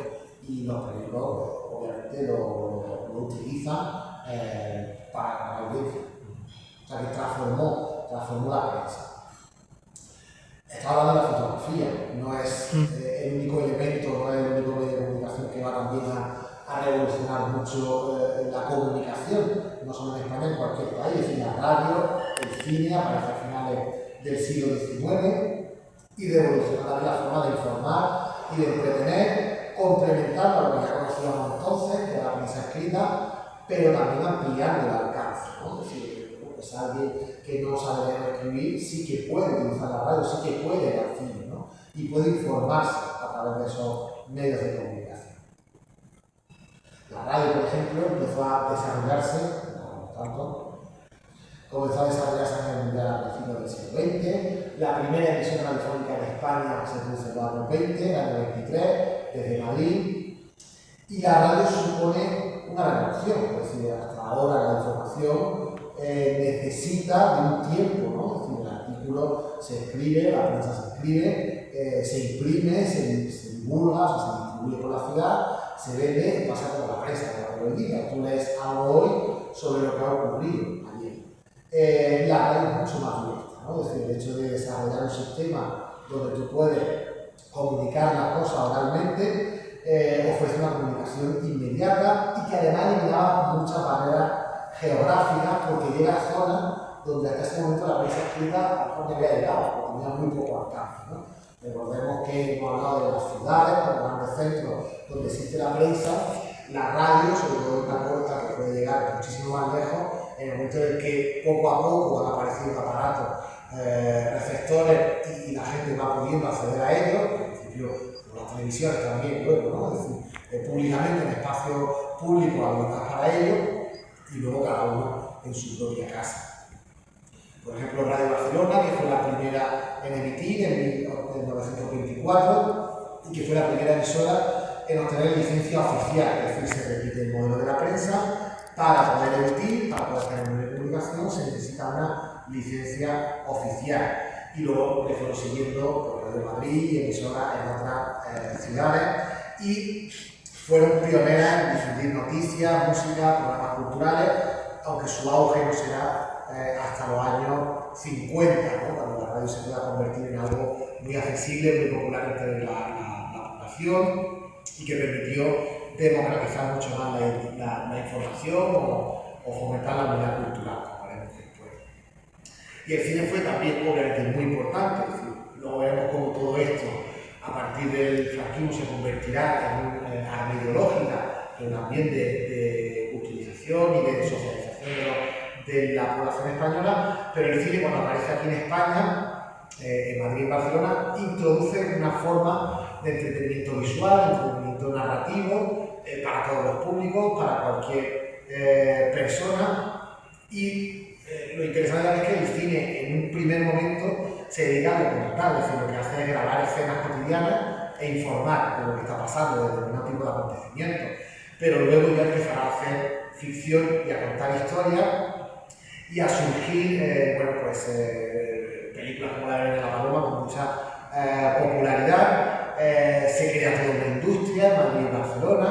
y los periódicos obviamente lo utilizan para la audiencia. O sea que transformó la prensa. Estaba hablando de la fotografía, no es el único elemento, no es el único medio de comunicación que va también a revolucionar mucho la comunicación, no solo en España, en cualquier país. Es decir, la radio, el cine aparece a finales del siglo XIX y revolucionó la forma de informar y de entretener, complementar lo que ya conocíamos entonces, que era la prensa escrita, pero también ampliando el alcance, ¿no? Es decir, pues alguien que no sabe leer o escribir sí que puede utilizar la radio, sí que puede ir al cine, ¿no? Y puede informarse a través de esos medios de comunicación. La radio, por ejemplo, empezó a desarrollarse, comenzó a desarrollarse a principios del siglo XX. La primera emisión radiofónica en España se produce en los años 20, en el año 23, desde Madrid. Y la radio supone una revolución, es decir, hasta ahora la información necesita de un tiempo, ¿no? Es decir, el artículo se escribe, la prensa se escribe, se imprime, se divulga, se distribuye por la ciudad, se vende y pasa por la prensa, por el día. Tú lees algo hoy sobre lo que ha ocurrido ayer. La radio es mucho más directa, ¿no? Es decir, el hecho de desarrollar un sistema donde tú puedes comunicar las cosas oralmente ofrece una comunicación inmediata y que además eliminaba muchas barreras geográficas, porque llega a zonas donde hasta ese momento la prensa escrita no había llegado, porque tenía muy poco alcance, ¿no? Recordemos que hemos hablado de las ciudades, de los grandes centros donde existe la prensa, la radio, sobre todo una corta que puede llegar muchísimo más lejos, en el momento en el que poco a poco han aparecido aparatos, receptores y la gente va pudiendo acceder a ellos, en principio por las televisiones también, luego, ¿no? Es decir, públicamente en espacios públicos habilitados para ello y luego cada uno en su propia casa. Por ejemplo, Radio Barcelona, que fue la primera en emitir en 1924 y que fue la primera emisora en obtener licencia oficial, es decir, se repite el modelo de la prensa. Para poder emitir, para poder tener una comunicación, se necesita una licencia oficial. Y luego le fueron siguiendo por Radio Madrid y emisoras en otras ciudades y fueron pioneras en difundir noticias, música, programas culturales, aunque su auge no será hasta los años 50, ¿no? Cuando la radio se pueda convertir en algo muy accesible, muy popular entre la población y que permitió democratizar mucho más la información o fomentar la unidad cultural, como veremos después. Y el cine fue también obviamente muy importante, es decir, luego veremos cómo todo esto a partir del franquismo se convertirá en una arma ideológica, en un ambiente de utilización y de socialización de la población española, pero el cine, cuando aparece aquí en España, en Madrid y Barcelona, introduce una forma de entretenimiento visual, entretenimiento narrativo, para todos los públicos, para cualquier persona. Y lo interesante es que el cine en un primer momento se dedica a documentar, es decir, lo que hace es grabar escenas cotidianas e informar de lo que está pasando, de determinado tipo de acontecimientos. Pero luego ya empezará a hacer ficción y a contar historias y a surgir películas como La Arena de la Paloma con mucha popularidad. Se crea toda una industria en Madrid y Barcelona,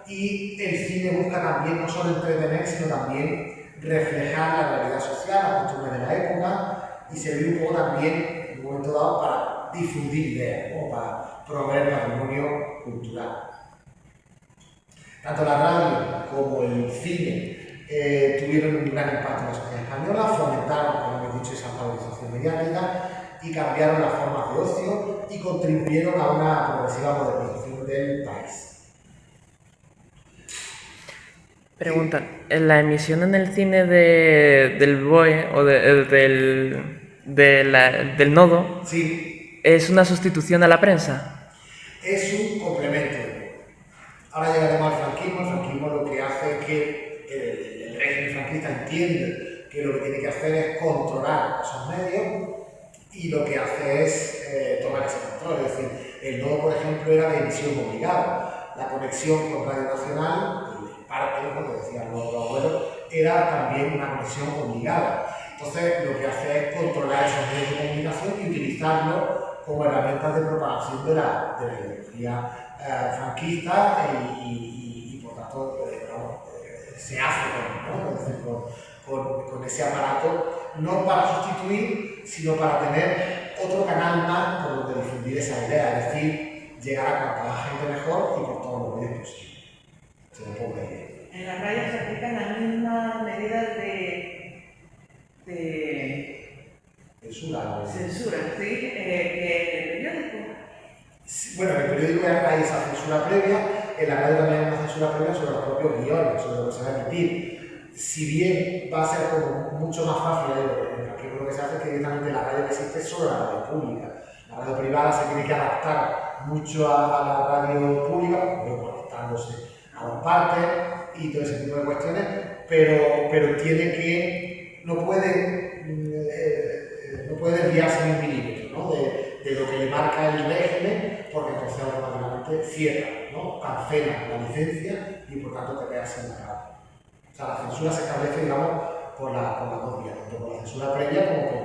y el cine busca también no solo entretener, sino también reflejar la realidad social, las costumbres de la época, y servir un poco también, en un momento dado, para difundir ideas, ¿no? Para promover patrimonio cultural. Tanto la radio como el cine tuvieron un gran impacto en la sociedad española, fomentaron, como hemos dicho, esa valorización mediática y cambiaron las formas de ocio y contribuyeron a una progresiva modernización del país. Pregunta, ¿en la emisión en el cine del BOE o del Nodo Sí, es una sustitución a la prensa? es un complemento. Ahora llegaremos al franquismo. El franquismo lo que hace es que el régimen franquista entiende que lo que tiene que hacer es controlar esos medios, y lo que hace es tomar ese control. Es decir, el Nodo, por ejemplo, era de emisión obligada. La conexión con Radio Nacional, parte, lo que decían los abuelos, era también una conexión obligada. Entonces, lo que hace es controlar esos medios de comunicación y utilizarlos como herramientas de propagación de la ideología franquista, y por tanto, se hace con ese aparato, no para sustituir, sino para tener otro canal más por donde difundir esa idea, es decir, llegar a cuanta más gente mejor y por todos los medios posibles. En la radio se aplican las mismas medidas de censura, ¿sí? Que en el periódico. Bueno, en el periódico hay esa censura previa, en la radio también hay una censura previa sobre los propios guiones, sobre lo que se va a emitir. Si bien va a ser como mucho más fácil, porque lo que se hace es que directamente la radio que existe es solo la radio pública. La radio privada se tiene que adaptar mucho a la radio pública, conectándose a dos partes y todo ese tipo de cuestiones, pero tiene que, no puede desviarse ni un milímetro, ¿no? de lo que le marca el régimen, porque entonces automáticamente cierra, ¿no? Cancela la licencia y por tanto te quedas sin la radio. O sea, la censura se establece, digamos, por las dos vías, tanto por la censura previa como por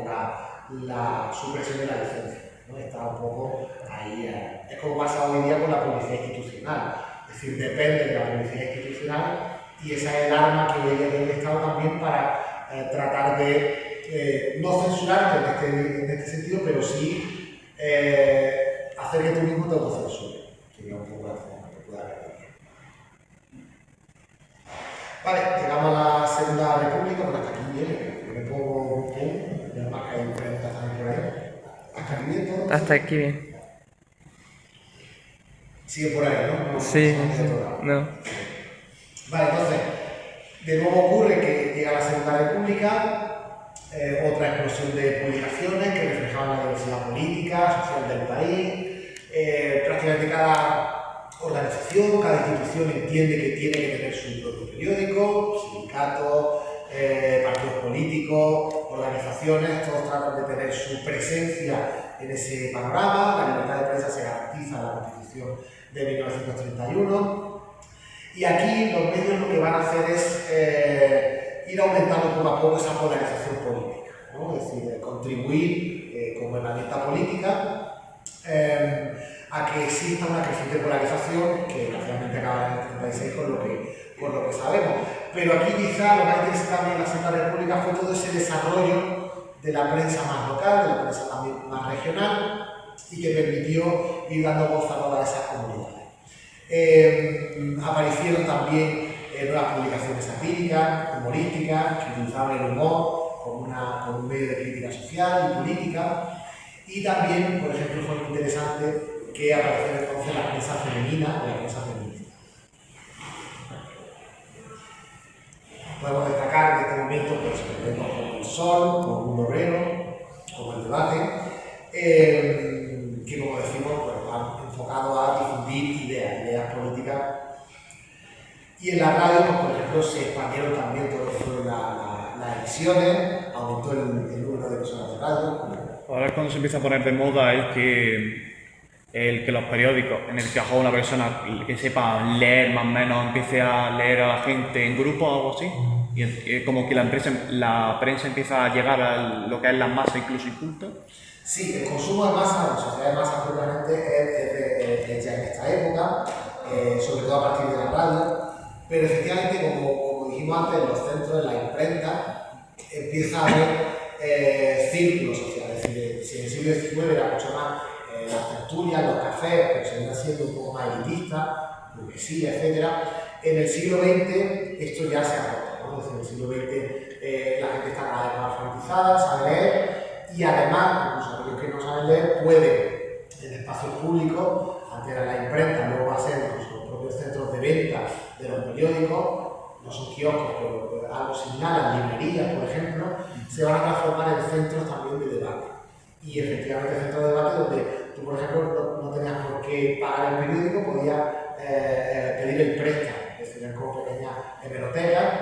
la supresión de la licencia, ¿no? Está un poco ahí, es como pasa hoy día con la publicidad institucional. Es decir, depende de la publicidad institucional, y esa es el arma que hoy tiene el Estado también para tratar de no censurar en este sentido, pero sí hacer que tú mismo te autocensures. Sería un poco la forma que pueda haber. Vale, llegamos a la Segunda República, por hasta aquí viene, me pongo ya más que hay preguntas también por ahí. Hasta aquí viene todo. Hasta aquí bien. Sigue por ahí, ¿no? Sí, no. Vale, entonces, de nuevo ocurre que llega la Segunda República, otra explosión de publicaciones que reflejaban la diversidad política, social del país. Prácticamente cada organización, cada institución entiende que tiene que tener su propio periódico, sindicatos, partidos políticos, organizaciones, todos tratan de tener su presencia en ese panorama. La libertad de prensa se garantiza en la Constitución de 1931. Y aquí los medios lo que van a hacer es ir aumentando poco a poco esa polarización política, ¿no? Es decir, contribuir como herramienta política a que exista una creciente polarización que desgraciadamente acaba en el 36 con lo que sabemos. Pero aquí quizá lo más interesante también en la Segunda República fue todo ese desarrollo de la prensa más local, de la prensa también más regional, y que permitió ir dando voz a todas esas comunidades. Aparecieron también nuevas publicaciones satíricas, humorísticas, que utilizaban el humor como un medio de crítica social y política. Y también, por ejemplo, fue muy interesante que apareciera entonces la prensa femenina o la prensa feminista. Podemos destacar en este momento, pues, como El Sol, como El Mundo Obrero, como El Debate, que, como decimos, pues, van enfocados a difundir ideas políticas. Y en la radio, pues, por ejemplo, se expandieron también todo lo que fueron las emisiones, aumentó el número de emisoras de radio. Ahora cuando se empieza a poner de moda es que los periódicos, en el que a una persona que sepa leer más o menos, empiece a leer a la gente en grupo o algo así. Y como que la prensa empieza a llegar a lo que es la masa incluso inculta. Sí, el consumo de masa, la sociedad de masa propiamente es ya en esta época, sobre todo a partir de la radio, pero efectivamente, como dijimos antes, en los centros, en la imprenta, empieza a haber círculos sociales. Es decir, si en el siglo XIX era mucho más las tertulias, los cafés, pero seguían siendo un poco más elitistas, burguesía, etc. En el siglo XX esto ya se agota, ¿no? Es decir, en el siglo XX la gente está cada vez más alfabetizada, sabe leer, y además, incluso aquellos que no saben leer pueden, en espacios públicos, antes era la imprenta, luego va a ser incluso los propios centros de venta de los periódicos, no son kioscos, pero algo similar, las librerías, por ejemplo, se van a transformar en centros también de debate. Y efectivamente centros de debate donde tú, por ejemplo, no tenías por qué pagar el periódico, podías pedir el préstamo, es decir, eran como pequeñas hemerotecas,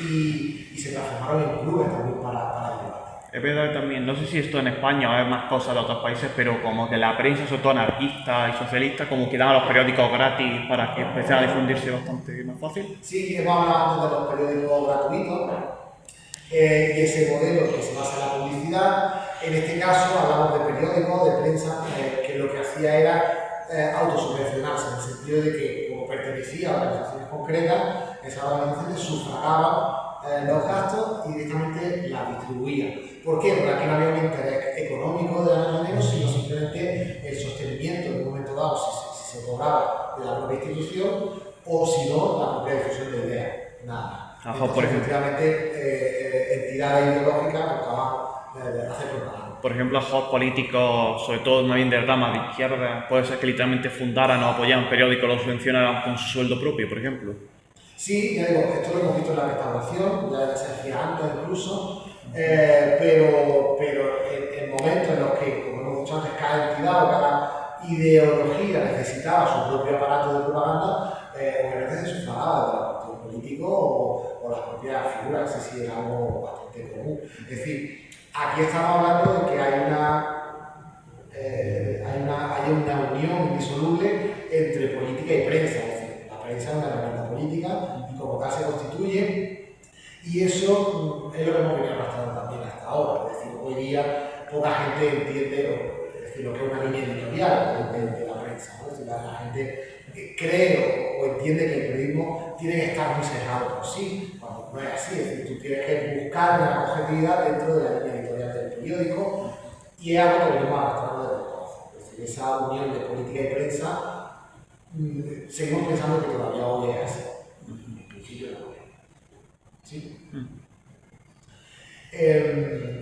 y se transformaron en clubes también para el debate. Es verdad también, no sé si esto en España o es más cosa de otros países, pero como que la prensa, sobre todo anarquista y socialista, como que daban los periódicos gratis para que empezara a difundirse bastante más fácil. Sí, hemos hablado antes de los periódicos gratuitos y ese modelo que se basa en la publicidad. En este caso hablamos de periódicos, de prensa, que lo que hacía era autosubvencionarse, en el sentido de que, como pertenecía a organizaciones concretas, esas organizaciones sufragaban los gastos y directamente la distribuían. ¿Por qué? Porque aquí no había un interés económico de ganar dinero, sino simplemente el sostenimiento en un momento dado, si se cobraba de la propia institución, o si no, la propia difusión de ideas. Nada. Por ejemplo, efectivamente, entidades ideológicas buscaban hacer propaganda. Por ejemplo, a políticos, sobre todo más bien de rama de izquierda, puede ser que literalmente fundaran o apoyaran periódicos, los subvencionaran con su sueldo propio, por ejemplo. Sí, ya digo, esto lo hemos visto en la restauración, ya se hacía antes incluso, pero en momentos en los que, como hemos dicho antes, cada entidad o cada ideología necesitaba su propio aparato de propaganda, obviamente se sufragaba de los partidos políticos o las propias figuras, no sé si era algo bastante común. Es decir, aquí estamos hablando de que hay una unión indisoluble entre política y prensa. Es decir, la prensa es una herramienta política y como tal se constituye, y eso es lo que hemos venido arrastrando también hasta ahora. Es decir, hoy día poca gente entiende lo que es una línea editorial de la prensa, ¿no? Es decir, la gente cree o entiende que el periodismo tiene que estar muy sesgado por sí, cuando no es así. Es decir, tú tienes que buscar una objetividad dentro de la línea editorial del periódico, y es algo que venimos arrastrando desde entonces. Es decir, esa unión de política y prensa, seguimos pensando que todavía hoy es así. En principio no es. ¿Sí?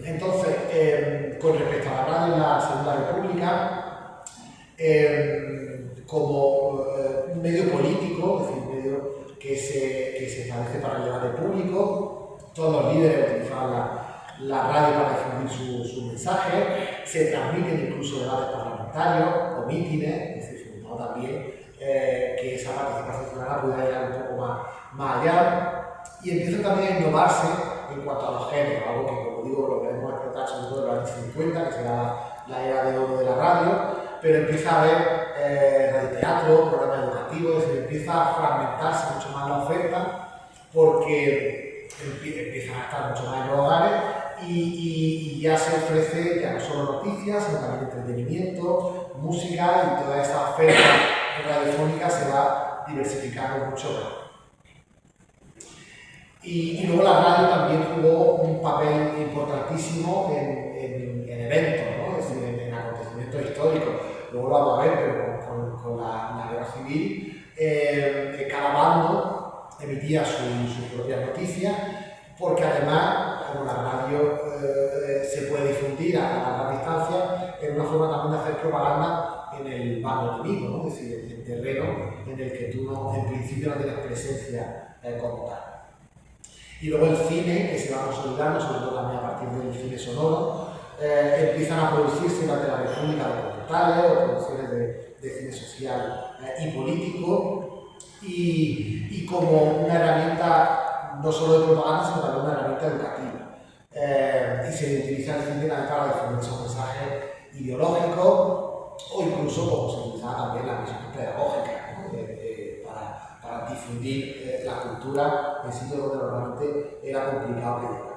Entonces, con respecto a la radio en la Segunda República, como un medio político, es decir, un medio que se establece para el debate público, todos los líderes utilizaban la radio para difundir su mensaje, se transmiten incluso debates parlamentarios o mítines, es decir, se notaba también que esa participación ciudadana pudiera llegar un poco más allá, y empiezan también a innovarse en cuanto a los géneros, algo que, como digo, lo queremos explotar sobre todo en los años 50, que será la era de oro de la radio, pero empieza a haber radioteatro, programas educativos, es decir, empieza a fragmentarse mucho más la oferta, porque empiezan a estar mucho más en los hogares y ya se ofrece ya no solo noticias, sino también entretenimiento, música, y toda esa oferta radiofónica se va diversificando mucho más. Y luego la radio también jugó un papel importantísimo en eventos, ¿no? Es decir, en acontecimientos históricos. Luego lo vamos a ver, pero con la guerra civil, cada bando emitía sus propias noticias, porque además, como la radio se puede difundir a larga distancia, es una forma también de hacer propaganda en el bando enemigo, ¿no? Es decir, en el terreno en el que tú en principio no tienes presencia como tal. Y luego el cine, que se va consolidando, sobre todo también a partir del cine sonoro, empiezan a producirse durante la República documentales o producciones de cine social y político, y como una herramienta no solo de propaganda, sino también una herramienta educativa. Y se utiliza el cine también para difundir esos mensajes ideológicos, o incluso como se utilizaba también las misiones pedagógicas, ¿no? para difundir difundir la cultura en sitios donde normalmente era complicado que llegara.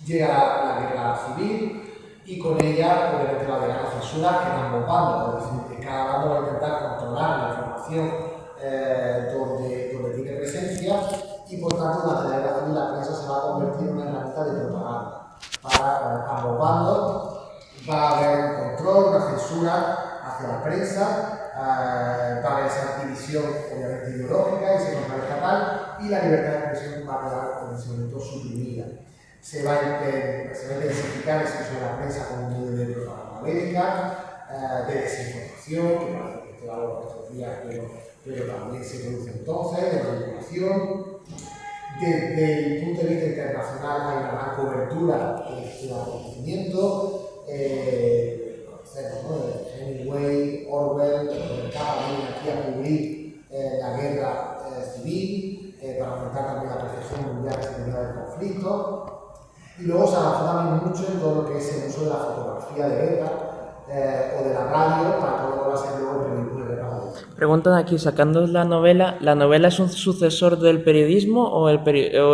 Llega la guerra civil y con ella, obviamente, va a llegar la censura en ambos bandos, es decir, que cada bando va a intentar controlar la información donde tiene presencia y, por tanto, la telegrafía y la prensa se va a convertir en una herramienta de propaganda. Para ambos bandos va a haber un control, una censura hacia la prensa, va a haber esa división, obviamente, ideológica y se controla estatal, y la libertad de expresión va a quedar en ese momento suprimida. Se va a intensificar el uso de la prensa como un medio de propaganda bélica, de desinformación, que parece que esto es algo de estos días, pero también se produce entonces, de manipulación. Desde el punto de vista internacional hay una gran cobertura del acontecimiento. Hemingway, Orwell, vienen aquí a cubrir la guerra civil para aumentar también la percepción mundial de seguridad del conflicto. Y luego se avanzó también mucho en todo lo que es el uso de la fotografía de guerra o de la radio para todo lo que va a ser luego el periodismo de guerra. Preguntan aquí, sacando ¿la novela es un sucesor del periodismo o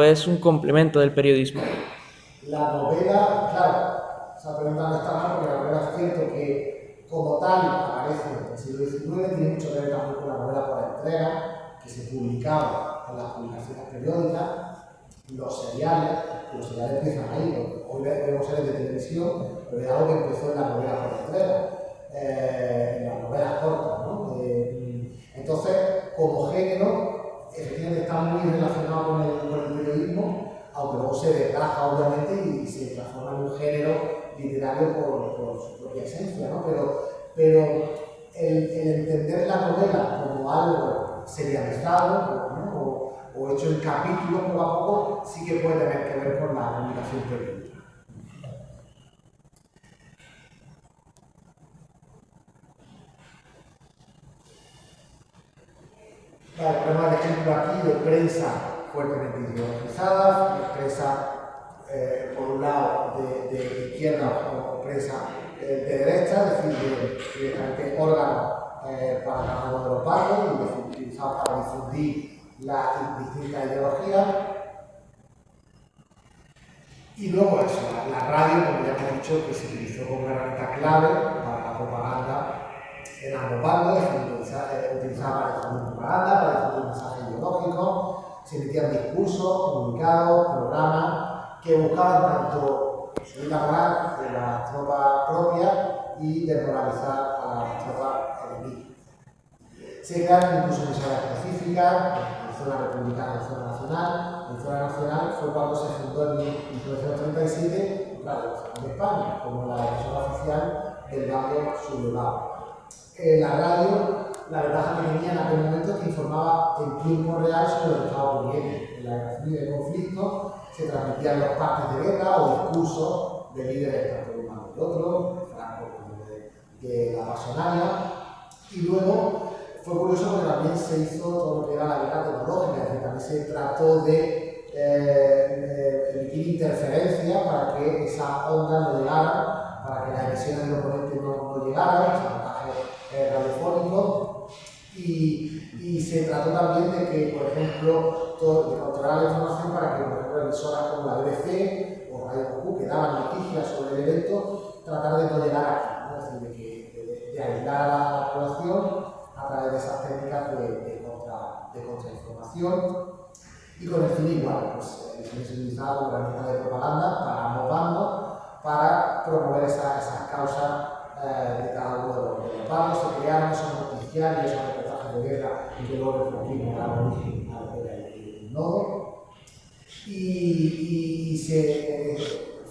es un complemento del periodismo? La novela, claro, esa pregunta no está mal porque la novela es cierto que como tal aparece en el siglo XIX, tiene mucho que ver también con la novela por entrega, que se publicaba en las publicaciones periódicas, los seriales empiezan ahí, hoy vemos series de televisión, pero es algo que empezó en la novela por entrega, en las novelas cortas, ¿no? Entonces, como género, efectivamente está muy relacionado con el periodismo, aunque luego se desgaja obviamente y se transforma en un género literario por su propia esencia, ¿no? Pero el entender la novela como algo serializado, ¿no? o hecho en capítulos poco a poco, sí que puede tener que ver con la comunicación periodística. Vale, ponemos el ejemplo aquí de prensa fuertemente ideologizada, prensa por un lado de izquierda o prensa de derecha, es decir, directamente órganos para cada uno de los bandos y utilizados para difundir las distintas ideologías. Y luego eso, la radio, como ya hemos dicho, que se utilizó como una herramienta clave para la propaganda en ambos bandos, utilizada para difundir propaganda, para difundir mensajes ideológicos, se emitían discursos, comunicados, programas que buscaban tanto subir la moral de las tropas propias y desmoralizar a las tropas enemigas. Se crearon incluso emisoras específicas, en zona republicana, en zona nacional. En zona nacional fue cuando se fundó en 1937 Radio Nacional de España, como la emisora oficial del bando sublevado. La radio, la ventaja que tenía en aquel momento es que informaba en tiempo real sobre lo que estaba ocurriendo. En la guerra civil del conflicto se transmitían los partes de guerra o discursos de líderes tanto de un bando y otro, Franco como de la pasionaria. Y luego fue curioso porque también se hizo todo lo que era la guerra tecnológica, es decir, también se trató de emitir interferencias para que esas ondas no llegaran, para que las emisiones del oponente no llegaran, sabotaje radiofónico, y se trató también de que, por ejemplo, de controlar la información para que, por ejemplo, emisoras como la BBC o Radio Moscú, que daban noticias sobre el evento, tratar de no llegar aquí, ¿no? Es decir, de aislar a la población a través de esas técnicas de contrainformación. Y con el fin igual, pues el fin es utilizado como herramienta de propaganda para ambos bandos, para promover esas causas de cada uno de los bandos. Se crearon esos noticiarios, esos reportajes de guerra, y que luego el origen al nodo. Y se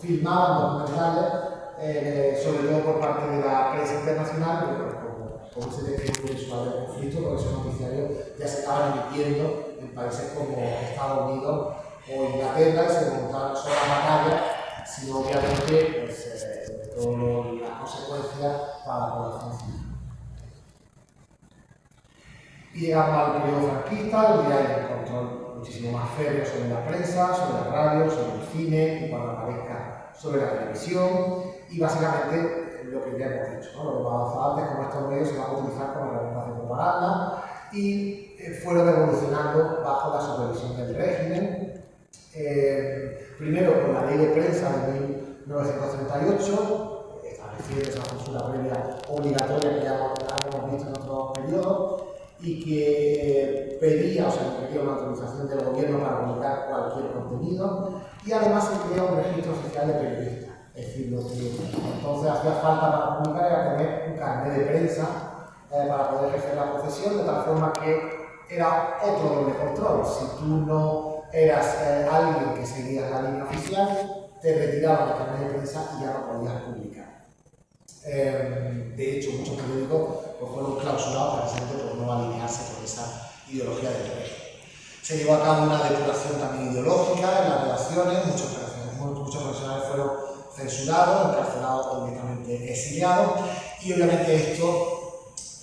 filmaban documentales, sobre todo por parte de la prensa internacional, pero como se describe usual del conflicto, porque esos noticiarios ya se estaban emitiendo en países como Estados Unidos o Inglaterra, y se montaban no solo las batallas, sino obviamente pues, todas las consecuencias para la población civil. Y llegamos al periodo franquista, donde hay un control muchísimo más férreo sobre la prensa, sobre la radio, sobre el cine, y cuando aparezca sobre la televisión, y básicamente lo que ya hemos dicho, ¿no? Lo que hemos avanzado antes, como estos medios se van a utilizar como herramientas de propaganda, y fueron evolucionando bajo la supervisión del régimen. Primero con la ley de prensa de 1938, estableciendo esa censura previa obligatoria que ya hemos visto en otros periodos, y que pedía, o sea, requería una autorización del gobierno para publicar cualquier contenido, y además se crea un registro oficial de periodistas. Es decir, lo que entonces hacía falta para publicar era tener un carnet de prensa para poder ejercer la profesión, de tal forma que era otro doble control. Si tú no eras alguien que seguía la línea oficial, te retiraban el carnet de prensa y ya no podías publicar. De hecho, muchos periódicos pues, fueron clausurados precisamente por no alinearse con esa ideología del régimen. Se llevó a cabo una depuración también ideológica en las redacciones, muchos profesionales fueron censurados, encarcelados o directamente exiliados, y obviamente esto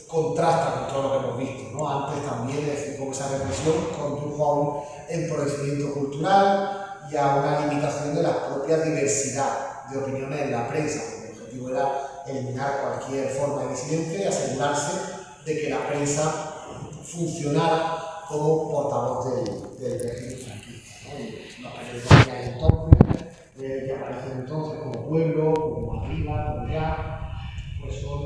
contrasta con todo lo que hemos visto, ¿no? Antes también, es decir, como esa represión condujo a un empobrecimiento cultural y a una limitación de la propia diversidad de opiniones en la prensa, porque el objetivo era eliminar cualquier forma de disidencia y asegurarse de que la prensa funcionara como portavoz del régimen franquista, ¿no? Los periódicos que hay entonces, que aparecen entonces como Pueblo, como Arriba, como Ya, pues son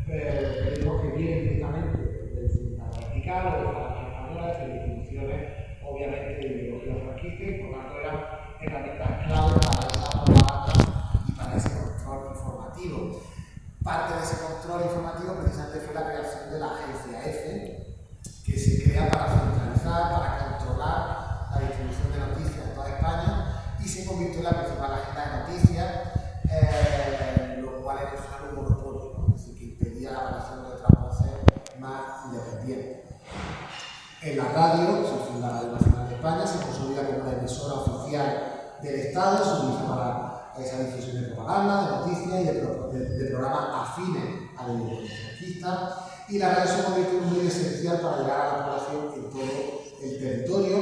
periódicos que vienen directamente del sindicato radical o de la española, de instituciones obviamente de ideología franquista, y por tanto eran herramientas clave para esa propaganda y para ese control informativo. Parte de ese control informativo precisamente fue la creación de la agencia EFE, que se crea para centralizar, para controlar la distribución de noticias en toda España, y se convirtió en la principal agenda de noticias, lo cual era al final un monopolio, ¿no? Es decir, que impedía la aparición de otras voces más independientes. En la radio se funda la Radio Nacional de España, se consolida como una emisora oficial del Estado, se utiliza para esa difusión de propaganda, de noticias y de programas afines a la ideología franquista, y la radio se convierte en un medio esencial para llegar a la población en todo el territorio.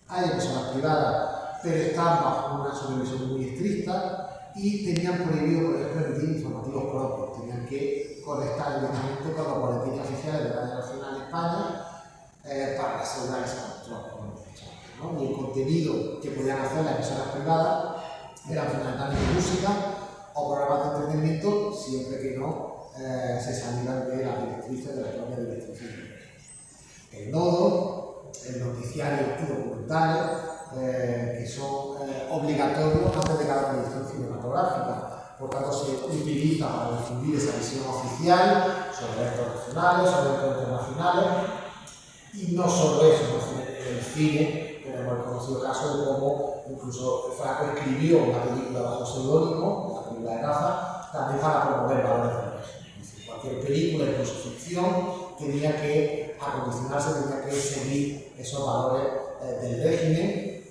Hay emisoras privadas, pero están bajo una supervisión muy estricta y tenían prohibido, por ejemplo, emitir informativos propios. Tenían que conectar directamente con los boletines oficiales de la Radio Nacional de España para asegurar ese control, ¿no? Y el contenido que podían hacer las emisoras privadas era fundamentalmente música o programas de entretenimiento, siempre que no se salieran de las directrices, de las propias directrices. El nodo, el noticiario y documentales, que son obligatorios antes de cada producción cinematográfica. Por tanto, se utiliza para difundir esa visión oficial sobre eventos nacionales, sobre eventos internacionales, y no solo eso, en el cine tenemos el conocido caso de cómo incluso Franco escribió una película bajo seudónimo, la película de Raza, también para promover valores del régimen. Es decir, cualquier película, incluso ficción, tenía que acondicionarse, tenía que seguir esos valores del régimen.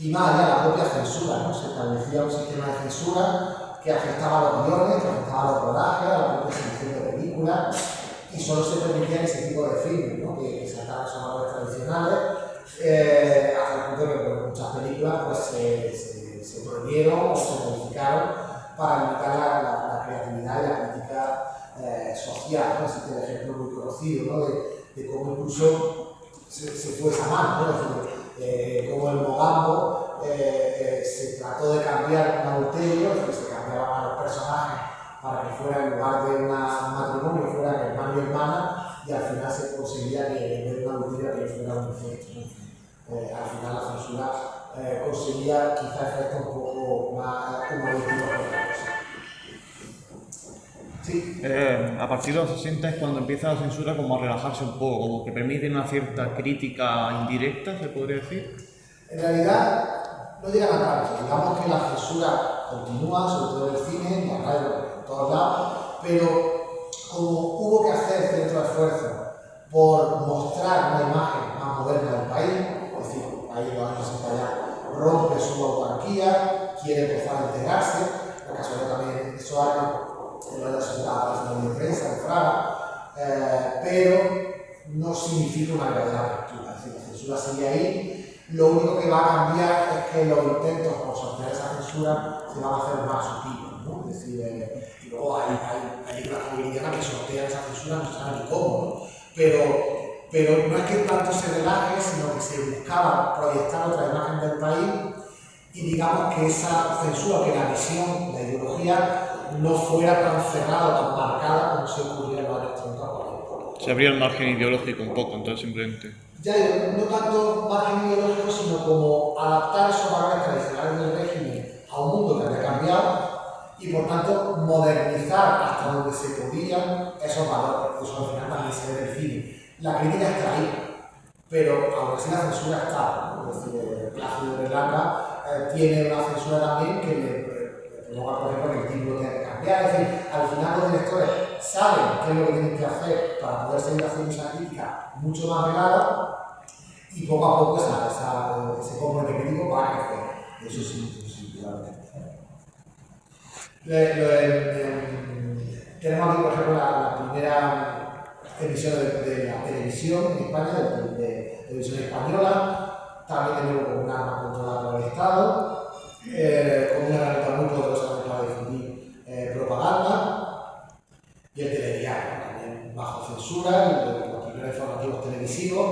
Y más allá, la propia censura, ¿no? Se establecía un sistema de censura que afectaba a los guiones, que afectaba a los rodajes, a la propia selección de películas, y solo se permitían ese tipo de filmes, ¿no? que sacaban esos valores tradicionales, hasta el punto de que pues, muchas películas pues, se prohibieron o se modificaron para limitar la creatividad y la crítica social, ¿no? Existe el ejemplo muy conocido, ¿no? de cómo incluso se fue esa mano, ¿no? Como el Mogambo se trató de cambiar un adulterio, es decir, se cambiaban a los personajes para que fuera en lugar de un matrimonio, fueran hermano y hermana, y al final se conseguía que en vez de una adulterio que fuera un incesto, ¿no? Al final la censura conseguía quizá efectos un poco más humanísticos que otra cosa. Sí. A partir de los 60 es cuando empieza la censura como a relajarse un poco, como que permite una cierta crítica indirecta, se podría decir. En realidad no llegan a tanto, digamos que la censura continúa, sobre todo en el cine, en la radio, en todos lados, pero como hubo que hacer cierto esfuerzo por mostrar una imagen más moderna del país, es decir, el país de los años 60 ya rompe su autarquía, quiere empezar a integrarse, la casualidad también esos años en la sociedad de prensa, de Fraga, pero no significa una verdadera apertura, es decir, la censura sigue ahí. Lo único que va a cambiar es que los intentos por sortear esa censura se van a hacer más sutiles, ¿no? Es decir, y luego hay películas hollywoodianas que sortean esa censura, no saben ni cómo, ¿no? Pero pero no es que tanto se relaje, sino que se buscaba proyectar otra imagen del país y digamos que esa censura, que la visión, la ideología no fuera tan cerrada o tan marcada como se ocurría en los años 30 o 40. Se abría el margen ideológico un poco, entonces simplemente. Ya digo, no tanto margen ideológico, sino como adaptar esos valores tradicionales del régimen a un mundo que había cambiado y por tanto modernizar hasta donde se podían esos valores. Eso al final también se ve en el cine. La crítica está ahí, pero aún así la censura está, ¿no? Es decir, el Plácido de Berlanga tiene una censura también que le provoca, por ejemplo, que el título tenga que cambiar. Es decir, al final los directores saben qué es lo que tienen que hacer para poder seguir haciendo esa crítica mucho más velada y poco a poco ese componente crítico va a crecer. Eso sí, claramente. Tenemos aquí, por ejemplo, la primera emisión de la televisión en España, de televisión española. También tenemos un arma controlada por el Estado, con una herramienta muy poderosa para difundir propaganda, y el telediario, también bajo censura, los primeros informativos televisivos,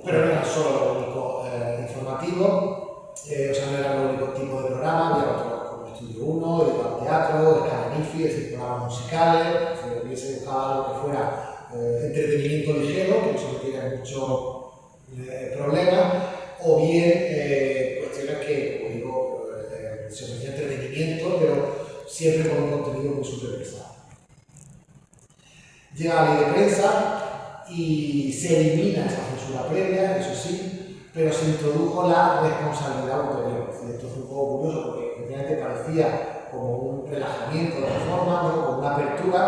pero no eran solo los únicos informativos, o sea, no eran los únicos tipos de programas, había otros como Estudio 1, el teatro, el Cananifi, es decir, programas musicales, si hubiese buscado algo que fuera entretenimiento ligero, que no se metiera mucho problemas, o bien cuestiones que, como digo, se ofrecía entretenimiento, pero siempre con un contenido muy supervisado. Llega la ley de prensa y se elimina esa censura previa, eso sí, pero se introdujo la responsabilidad ulterior. Esto fue un poco curioso porque efectivamente parecía como un relajamiento de la forma, ¿no? Como una apertura,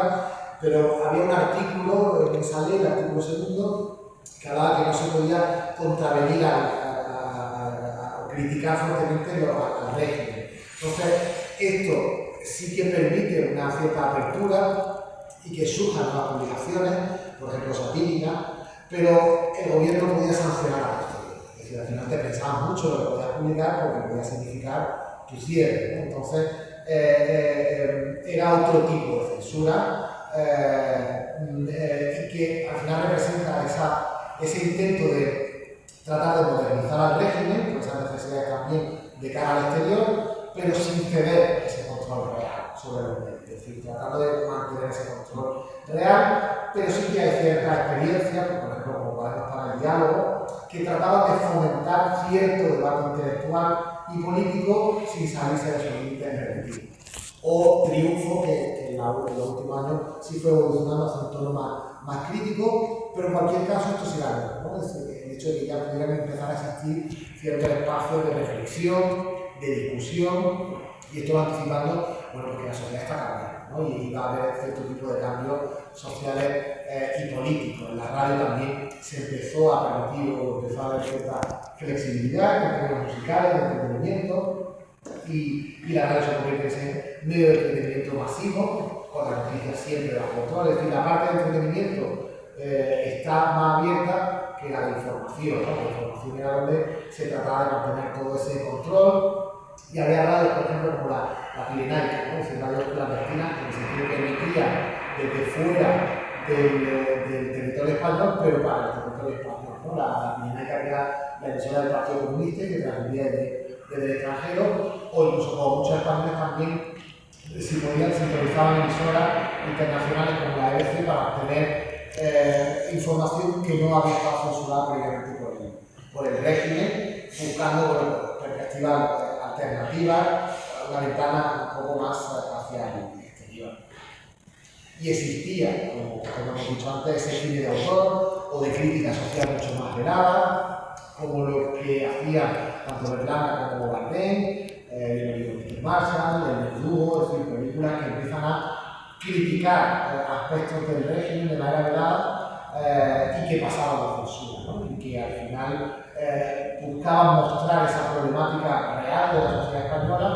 pero había un artículo en esa ley, el artículo 2, que hablaba que no se podía contravenir o criticar fuertemente al régimen. Entonces, esto sí que permite una cierta apertura y que surjan nuevas publicaciones, por ejemplo satíricas, pero el gobierno no podía sancionar a esto. Es decir, al final te pensabas mucho lo que podías publicar porque podía significar tu cierre, ¿no? Entonces, era otro tipo de censura y que al final representa ese intento de tratar de modernizar al régimen, con esas necesidades también de cara al exterior, pero sin ceder ese control real sobre los medios. Es decir, tratando de mantener ese control real, pero sí que hay ciertas experiencias, por ejemplo, como Cuadernos para el Diálogo, que trataban de fomentar cierto debate intelectual y político sin salirse de sus límites repetidos. O Triunfo, que en los últimos años sí fue evolucionando hacia un tono más crítico, pero en cualquier caso esto se da, ¿no? Es decir, el hecho de que ya pudieran empezar a existir ciertos espacios de reflexión, de discusión, y esto va anticipando, bueno, porque la sociedad está cambiando, ¿no? Y va a haber cierto tipo de cambios sociales y políticos. En la radio también se empezó a permitir o empezó a haber cierta flexibilidad en términos musicales, de entretenimiento, y la radio se convierte en ese medio de entretenimiento masivo, con las noticias siempre bajo control. Es decir, la parte de entretenimiento está más abierta que la de información, ¿no? La información era donde se trataba de mantener todo ese control, y había radios, por ejemplo, como la Pirenaica, ¿no? Es decir, radios clandestinas que se permitían desde fuera del territorio español, pero para el territorio español, ¿no? La Pirenaica era la emisora del Partido Comunista que transmitía desde el extranjero, o incluso como muchos españoles también, si podían, sintonizaban emisoras internacionales como la EBC para obtener información que no había estado censurada previamente por el régimen, buscando perspectivas alternativas, una ventana un poco más hacia el exterior. Y existía, como hemos dicho antes, ese cine de autor o de crítica social mucho más velada, como lo que hacían tanto Berlanga como Bardem, Bienvenido Mr. Marshall, El Verdugo, es decir, películas que empiezan a criticar aspectos del régimen, de la era velada, y que pasaban la censura, ¿no? Y que al final buscaban mostrar esa problemática real de la sociedad española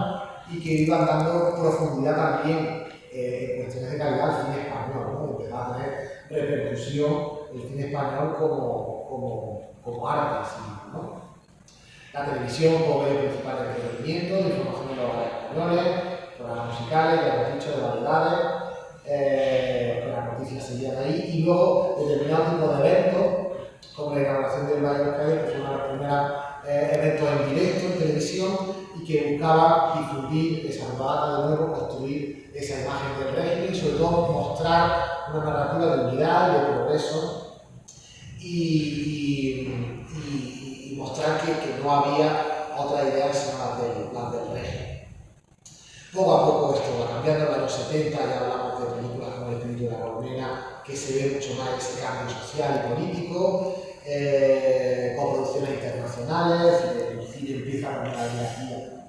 y que iban dando profundidad también en cuestiones de calidad al cine español, ¿no? Empezaba a tener repercusión el cine español como arte, ¿no? La televisión como medio principal de entretenimiento, de información de los españoles, programas musicales, ya hemos dicho, de variedades, que las noticias seguían ahí, y luego determinados tipos de eventos, como la inauguración del Valle de los Caídos, que fue uno de los primeros eventos en directo en televisión y que buscaba difundir esa propaganda, de nuevo construir esa imagen del régimen y sobre todo mostrar una narrativa de unidad y de progreso y mostrar que no había otra idea sino las del régimen. Poco a poco esto va cambiando. En los años 70 ya hablamos de películas como El espíritu de la colmena, que se ve mucho más ese cambio social y político, con producciones internacionales, el cine empieza a cambiar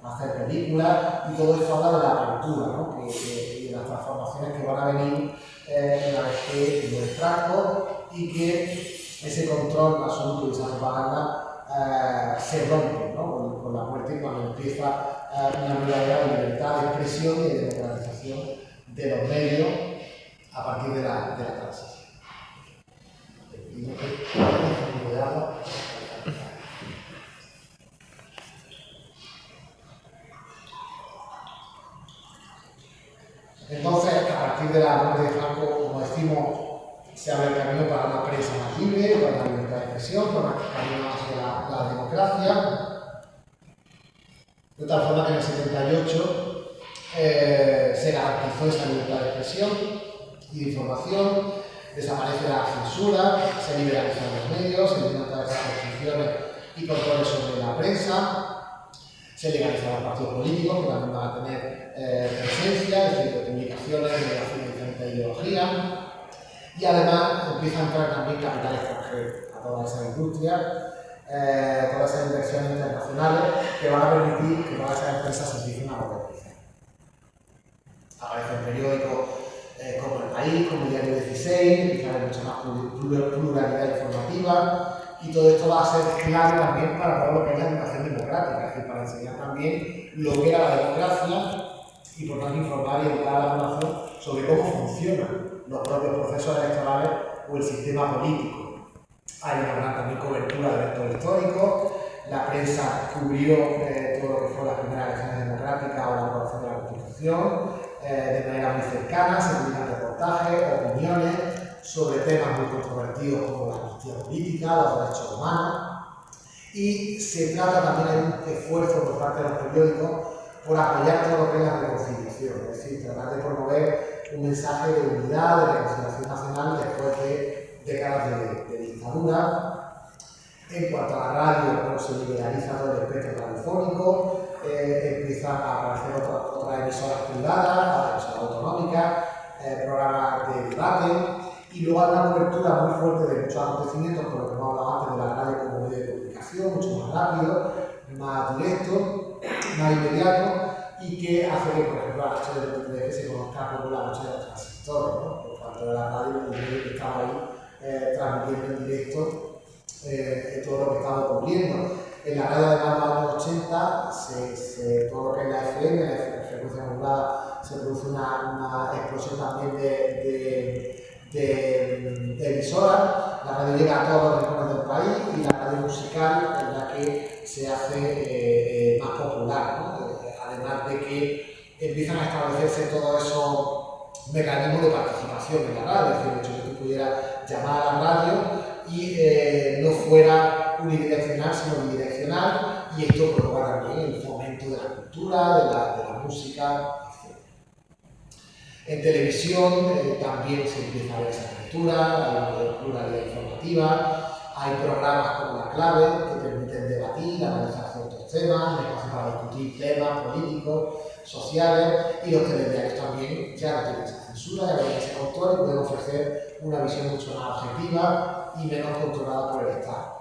a hacer películas, y todo esto habla de la apertura, ¿no? Y de las transformaciones que van a venir una vez que muere Franco, y que ese control absoluto de esa propaganda se rompe, ¿no? Con la muerte, cuando empieza una nueva era de libertad de expresión y de democratización de los medios a partir de la transición. Entonces, a partir de la muerte de Franco, como decimos, se abre el camino para una prensa más libre, para la libertad de expresión, para un camino hacia la democracia. De tal forma que en el 78 se garantizó esa libertad de expresión y de información, desaparece la censura, se liberalizan los medios, se eliminan todas esas restricciones y controles sobre la prensa, se legalizan los partidos políticos, que también van a tener presencia, es decir, publicaciones de diferentes ideologías, y además empieza a entrar también capital extranjero a todas esas industrias, todas esas inversiones internacionales que van a permitir que todas esas empresas se empiecen a modernizar. Aparecen periódicos como El País, como el Diario 16, empieza a haber mucha más pluralidad informativa, y todo esto va a ser clave también para todo lo que es la educación democrática, es decir, para enseñar también lo que era la democracia y por tanto informar y educar a la población sobre cómo funcionan los propios procesos electorales o el sistema político. Hay una gran también cobertura de eventos históricos, la prensa cubrió todo lo que fueron las primeras elecciones democráticas o la aprobación de la Constitución de manera muy cercana, se publican reportajes, opiniones sobre temas muy controvertidos como la amnistía política, los derechos humanos, y se trata también de un esfuerzo por parte de los periódicos por apoyar todo lo que es la reconciliación, es decir, tratar de promover un mensaje de unidad, de reconciliación nacional después de décadas de dictadura. En cuanto a la radio, bueno, se liberaliza todo el espectro radiofónico, empiezan a aparecer otras emisoras privadas, emisoras autonómicas, programas de debate, y luego hay una cobertura muy fuerte de muchos acontecimientos, por lo que hemos hablado antes de la radio como medio de comunicación, mucho más rápido, más directo, más inmediato, y que hace que, por ejemplo, la noche del 23 se conozca como la noche de los transistores, ¿no? Por tanto, de la radio, el medio que estaba ahí transmitiendo en directo todo lo que estaba ocurriendo. En la radio, además, de los años 80, todo lo que es la FM, la frecuencia modulada, se produce una explosión también de emisoras. La radio llega a todos los rincones del país y la radio musical es la que se hace más popular, ¿no? Además de que empiezan a establecerse todos esos mecanismos de participación en la radio, es decir, el hecho de que tú pudieras llamar a la radio y no fuera unidireccional, sino bidireccional, y esto provoca también el fomento de la cultura, de la música, etc. En televisión también se empieza a ver esa apertura, hay una pluralidad informativa, hay programas como La Clave que permiten debatir, analizar ciertos temas, espacio para discutir temas políticos, sociales, y los telediarios también ya no tienen esa censura, ya no tienen ese control y pueden ofrecer una visión mucho más objetiva y menos controlada por el Estado.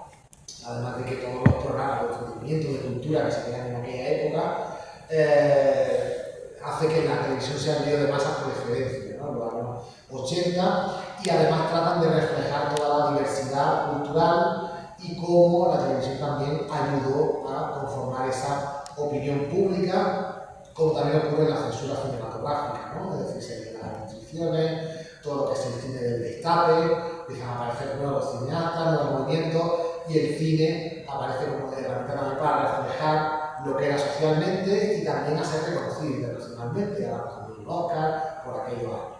Además de que todos los programas de entretenimiento, de cultura que se crean en aquella época, hace que la televisión sea el medio de masas por excelencia, ¿no? En los años 80, y además tratan de reflejar toda la diversidad cultural y cómo la televisión también ayudó a conformar esa opinión pública, como también ocurre en la censura cinematográfica, ¿no? Es decir, se eliminan las restricciones, todo lo que es el cine del destape, empiezan a aparecer nuevos cineastas, nuevos movimientos, y el cine aparece como herramienta también para reflejar lo que era socialmente y también a ser reconocido internacionalmente, ahora por ejemplo el Oscar, por aquellos años.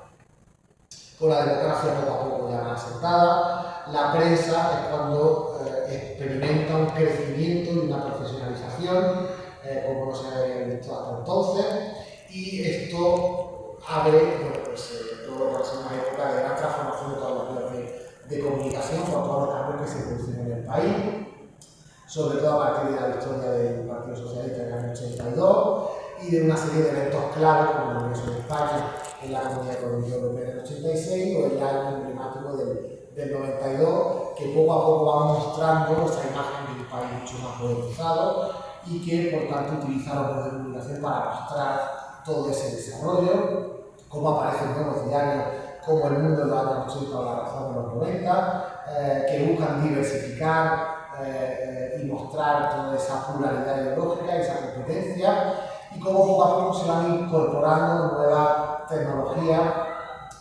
con la democracia poco a poco ya más asentada. La prensa es cuando experimenta un crecimiento y una profesionalización como no se había visto hasta entonces, y esto abre todo lo que es una época de gran transformación de todos los medios de comunicación con todos los cambios que se producen en el país, sobre todo a partir de la victoria del Partido Socialista en el año 82 y de una serie de eventos claves como el ingreso de España en la Comunidad Económica Europea en el 86 o el año emblemático del 92, que poco a poco van mostrando esa imagen de un país mucho más modernizado y que por tanto utiliza los medios de comunicación para mostrar todo ese desarrollo, cómo aparecen nuevos diarios como El Mundo en los años 80 o La Razón en los 90, que buscan diversificar y mostrar toda esa pluralidad ideológica y esa competencia, y cómo poco a poco se van incorporando nuevas tecnologías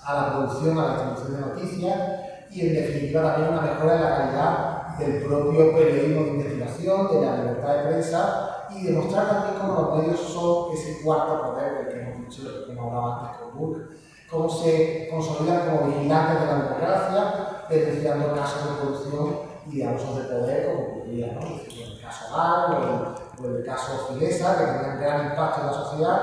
a la producción, a la distribución de noticias y en definitiva también una mejora en la calidad del propio periodismo de investigación, de la libertad de prensa y demostrar también cómo los medios son ese cuarto poder del que hemos dicho, que hemos hablado antes con Burke, cómo se consolidan como vigilantes de la democracia, denunciando casos de corrupción y de abusos de poder, como ocurría, ¿no? En el caso Gal o el caso Filesa, que tenían gran impacto en la sociedad,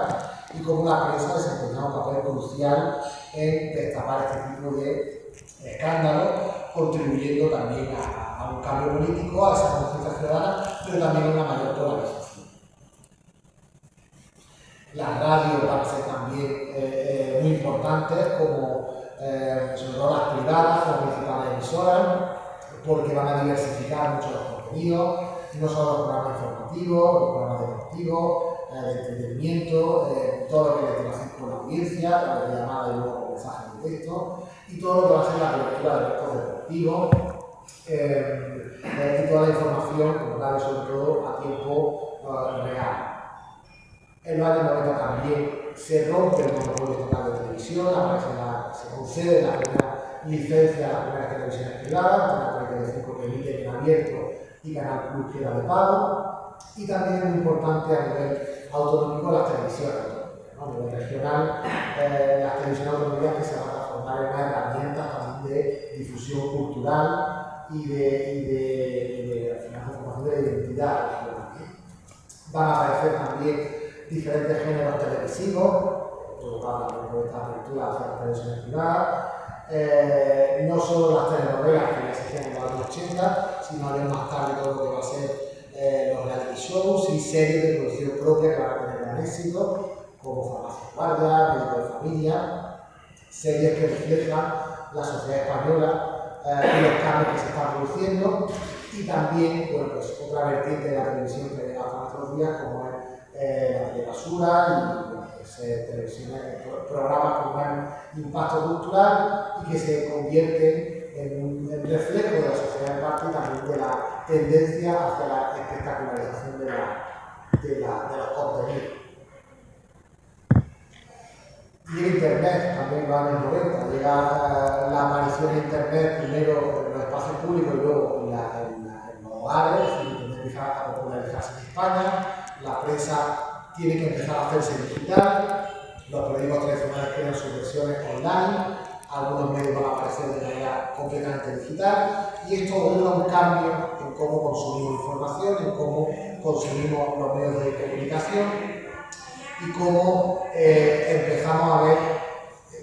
y cómo la prensa desempeñaba un papel crucial en destapar este tipo de escándalos, contribuyendo también a un cambio político, a esa conciencia ciudadana, pero también a una mayor polarización. Las radios van a ser también muy importantes, como sobre todo las privadas, como principales emisoras, porque van a diversificar mucho los contenidos, no solo los programas informativos, los programas deportivos, de entretenimiento, todo lo que tiene que hacer con la audiencia, la llamada y luego mensajes de texto, y todo lo que va a ser la cobertura de eventos deportivos, y toda la información, como tal, sobre todo a tiempo real. En los años 90 también se rompe el monopolio estatal de televisión, se concede la primera licencia a las primeras televisiones privadas, Canal 35 que emite en abierto y Canal Plus que era de pago, y también es muy importante a nivel autonómico las televisiones autonómicas, ¿no? A nivel regional, las televisiones autonómicas que se van a transformar en una herramienta también de difusión cultural y de formación de identidad regional. Van a aparecer también diferentes géneros televisivos, provocado también por esta apertura hacia las televisiones privadas, no solo las telenovelas que ya existían en los años 80, sino más tarde todo lo que va a ser los reality shows y series de producción propia que van a tener gran éxito, como Farmacia Guardia, Médico de Familia, series que reflejan la sociedad española y los cambios que se están produciendo, y también pues, otra vertiente de la televisión que llega hasta nuestros días, como es la telebasura y programas con gran impacto cultural y que se convierten en un reflejo de la sociedad en parte y también de la tendencia hacia la espectacularización de los contenidos. Y el Internet también va en los 90, llega la aparición de Internet primero en los espacios públicos y luego en los hogares, y Internet empieza a popularizarse en España, la prensa tiene que empezar a hacerse digital, los periódicos tradicionales crean sus versiones online, algunos medios van a aparecer de manera completamente digital, y esto obliga a un cambio en cómo consumimos información, en cómo consumimos los medios de comunicación y cómo empezamos a ver,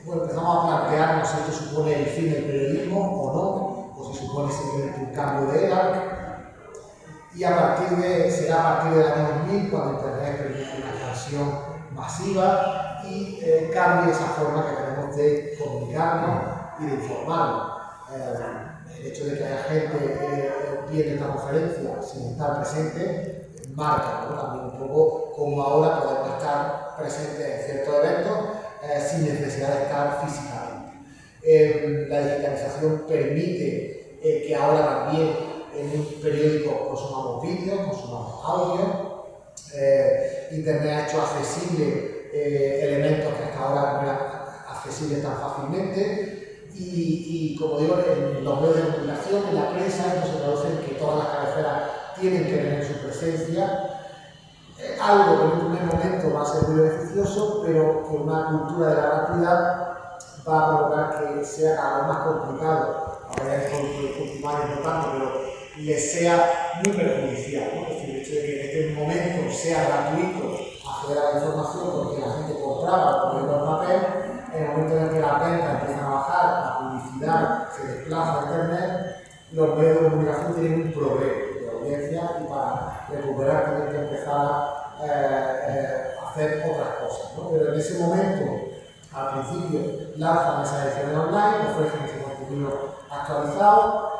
empezamos a plantearnos si esto supone el fin del periodismo o no, o si supone simplemente un cambio de era. Y será a partir del año 2000 cuando Internet permite una expansión masiva y cambie esa forma que tenemos de comunicarnos y de informarnos. El hecho de que haya gente viendo esta conferencia sin estar presente marca, ¿no? También un poco como ahora podemos estar presentes en ciertos eventos sin necesidad de estar físicamente. La digitalización permite que ahora también en un periódico consumamos vídeo, consumamos audio. Internet ha hecho accesible elementos que hasta ahora no eran accesibles tan fácilmente y como digo, en los medios de comunicación, en la prensa, esto se traduce en que todas las cabeceras tienen que tener su presencia, algo que en un primer momento va a ser muy beneficioso, pero con una cultura de la gratuidad va a provocar que sea cada vez más complicado, ahora ya es más importante, pero les sea muy perjudicial, ¿no? Es decir, el hecho de que en este momento sea gratuito acceder a la información porque la gente compraba por el papel, en el momento en el que las ventas empiezan a bajar, la publicidad se desplaza a internet, los medios de comunicación tienen un problema de audiencia y para recuperar tienen que empezar a hacer otras cosas, ¿no? Pero en ese momento, al principio, lanzan esas ediciones online, ofrecen ese contenido actualizado,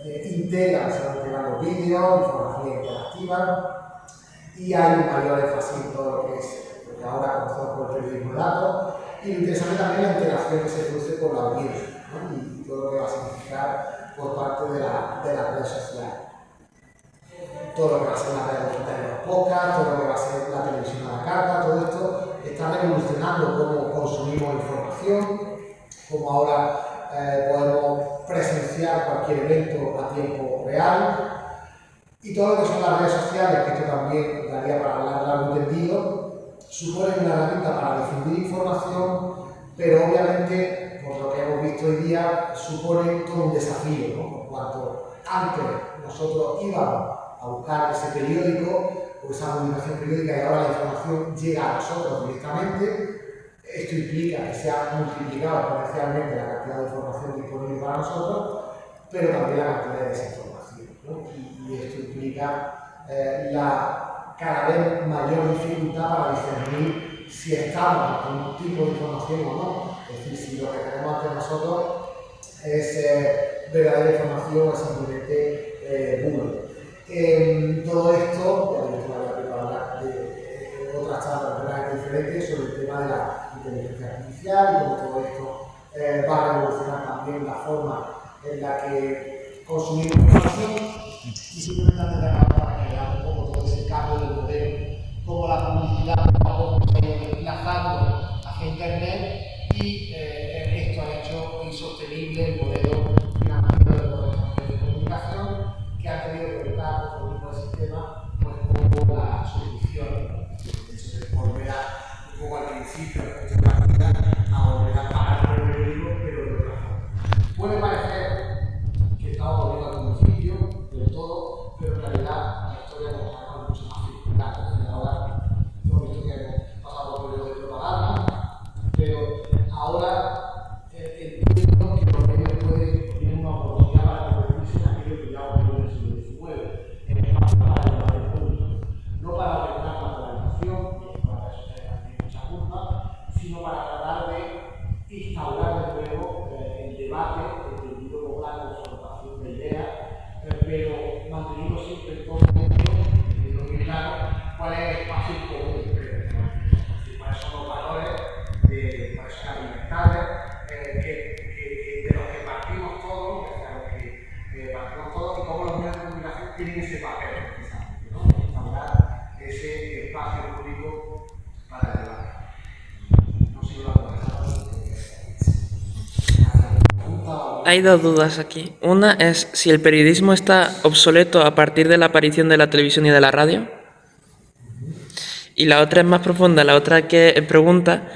integran, se van integrando vídeos, información interactiva y hay un mayor énfasis en todo lo que es lo que ahora conocemos como el periodismo de datos y lo interesante también la interacción que se produce con la audiencia, ¿no? Y todo lo que va a significar por parte de las redes sociales. Todo lo que va a ser la red digital de los podcasts, todo lo que va a ser la televisión a la carta, todo esto está revolucionando cómo consumimos información, cómo ahora podemos presenciar cualquier evento a tiempo real y todo lo que son las redes sociales, que esto también daría para hablar largo y tendido, suponen una herramienta para difundir información, pero obviamente, por lo que hemos visto hoy día, supone todo un desafío, ¿no? Por cuanto antes nosotros íbamos a buscar ese periódico o esa comunicación periódica y ahora la información llega a nosotros directamente. Esto implica que se ha multiplicado exponencialmente la cantidad de información disponible para nosotros, pero también la cantidad de desinformación, ¿no? Y esto implica la cada vez mayor dificultad para discernir si estamos ante un tipo de información o no. Es decir, si lo que tenemos ante nosotros es verdadera información o simplemente bulo. Todo esto, ya he visto para hablar de otras charlas diferentes sobre el tema de la inteligencia artificial y cómo todo esto va a revolucionar también la forma en la que consumimos información y simplemente antes de acabar para que veamos un poco todo ese cambio del modelo, cómo la publicidad va desplazando hacia internet y esto ha hecho insostenible el modelo financiero de los medios de comunicación que ha tenido que estar con el mismo sistema pues como la solución, ¿no? De hecho, de volver un poco al principio de la vida a volver a pagar por el periódico, pero de otra forma. Puede parecer que estamos volviendo al principio del todo, pero en realidad la historia nos va mucho más circular. Ahora hemos visto que hemos pasado por periodos de propaganda, pero ahora entiendo que los medios pueden tener una oportunidad para convertirse en aquello que ya ocurrió en el siglo XIX, en espacio para el debate público, no para ordenar la polarización, que para eso se hace mucha culpa, sino para tratar de instaurar de nuevo el debate, entendido como la confrontación de ideas, pero manteniendo siempre todo teniendo muy claro cuál es el espacio común, cuáles son los valores, cuáles son las libertades, de los que partimos todos, y cómo los medios de comunicación tienen ese papel, precisamente, ¿no? Instaurar ese espacio público para el debate. No sé si lo han Hay dos dudas aquí. Una es si el periodismo está obsoleto a partir de la aparición de la televisión y de la radio. Y la otra es más profunda. La otra que pregunta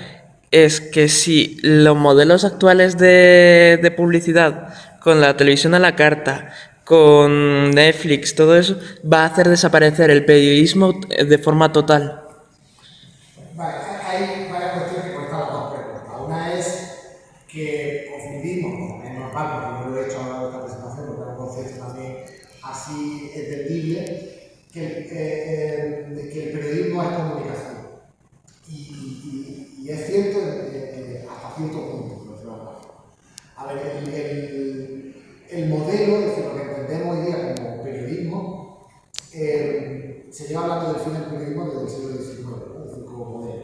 es que si los modelos actuales de publicidad con la televisión a la carta, con Netflix, todo eso, va a hacer desaparecer el periodismo de forma total. Vale, hay varias cuestiones que conectan las dos preguntas. Una es que confundimos, es normal, porque yo lo he hecho a lo largo de esta presentación, porque es un concepto también así entendible, que el periodismo es comunicación. Y es cierto hasta cierto punto, por decirlo así. A ver, el modelo, es decir, lo que entendemos hoy día como periodismo, se lleva hablando del fin del periodismo desde el siglo XIX, ¿no? Es decir, como modelo.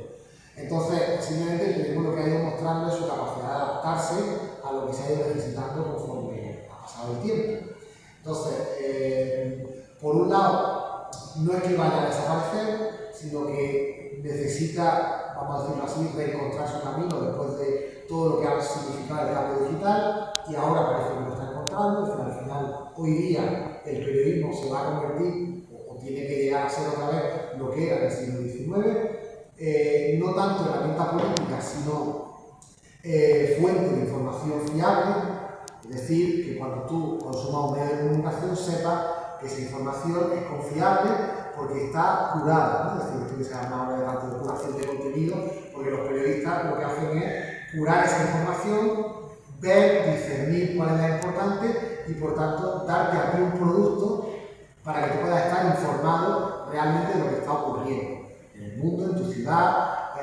Entonces, simplemente el periodismo lo que ha ido mostrando es su capacidad de adaptarse a lo que se ha ido necesitando conforme ha pasado el tiempo. Entonces, por un lado, no es que vaya a desaparecer, sino que necesita, vamos a decirlo así, reencontrar su camino después de todo lo que ha significado el cambio digital y ahora parece que lo está encontrando. Al final, hoy día, el periodismo se va a convertir o tiene que llegar a ser otra vez lo que era en el siglo XIX, no tanto herramienta política, sino fuente de información fiable, es decir, que cuando tú consumas un medio de comunicación sepas que esa información es confiable porque está curada, ¿no? Es decir, esto que se llama ahora de tanto de curación de contenido, porque los periodistas lo que hacen es curar esa información, ver, discernir cuál es la importante y por tanto darte a ti un producto para que tú puedas estar informado realmente de lo que está ocurriendo en el mundo, en tu ciudad,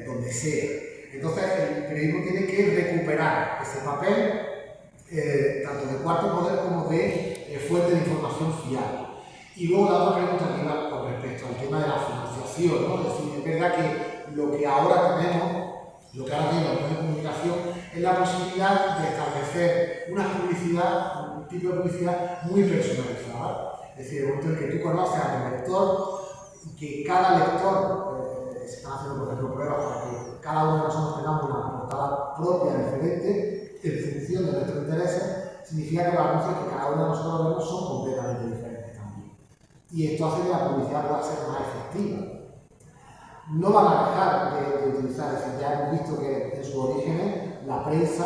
donde sea. Entonces el periodismo tiene que recuperar ese papel tanto de cuarto poder como de fuente de información fiable. Y luego la otra pregunta que iba con respecto al tema de la financiación, ¿no? Es decir, es verdad que lo que ahora tenemos los medios de comunicación es la posibilidad de establecer una publicidad, un tipo de publicidad muy personalizada. Es decir, el momento en que tú conoces a tu lector y que cada lector, se están haciendo por ejemplo pruebas para que cada uno de nosotros tengamos una portada propia, diferente, en función de nuestros intereses, significa que los anuncios que cada uno de nosotros vemos son completamente diferentes también. Y esto hace que la publicidad pueda ser más efectiva. No van a dejar de utilizar, es decir, ya hemos visto que en sus orígenes la prensa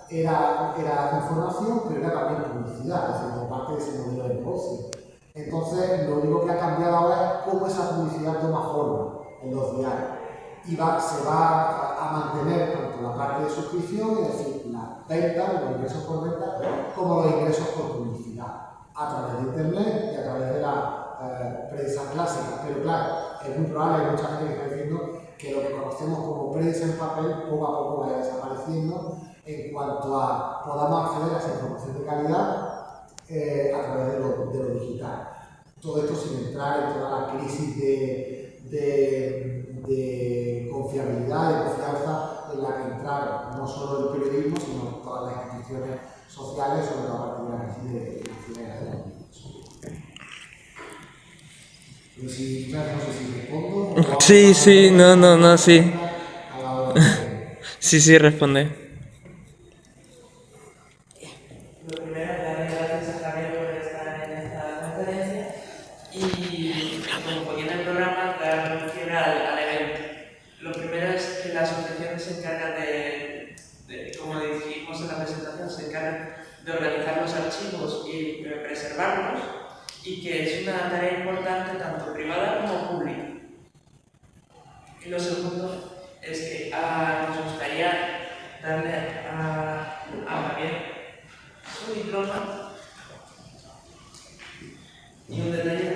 era información, pero era también publicidad, es decir, por parte de ese modelo de negocio. Entonces, lo único que ha cambiado ahora es cómo esa publicidad toma forma en los diarios. Y se va a mantener tanto la parte de suscripción, es decir, la venta, los ingresos por venta, como los ingresos por publicidad, a través de internet y a través de la prensa clásica. Pero claro, es muy probable, hay mucha gente que está diciendo que lo que conocemos como prensa en papel poco a poco vaya desapareciendo en cuanto a podamos acceder a esa información de calidad a través de lo digital. Todo esto sin entrar en toda la crisis de confiabilidad, de confianza en la que entraron no solo el periodismo, sino todas las instituciones sociales sobre la parte de la crisis financiera. Pero si, claro, no sé si respondo. Sí, no, sí. Sí, responde. Lo primero es darle gracias a Javier por estar en esta conferencia y, como ponía en el programa, dar cierre al evento. Lo primero es que la asociación se encarga como dijimos en la presentación, se encarga de organizar los archivos y preservarlos, y que es una tarea importante tanto privada como pública. Y lo segundo es que nos gustaría darle a Javier su diploma y un detalle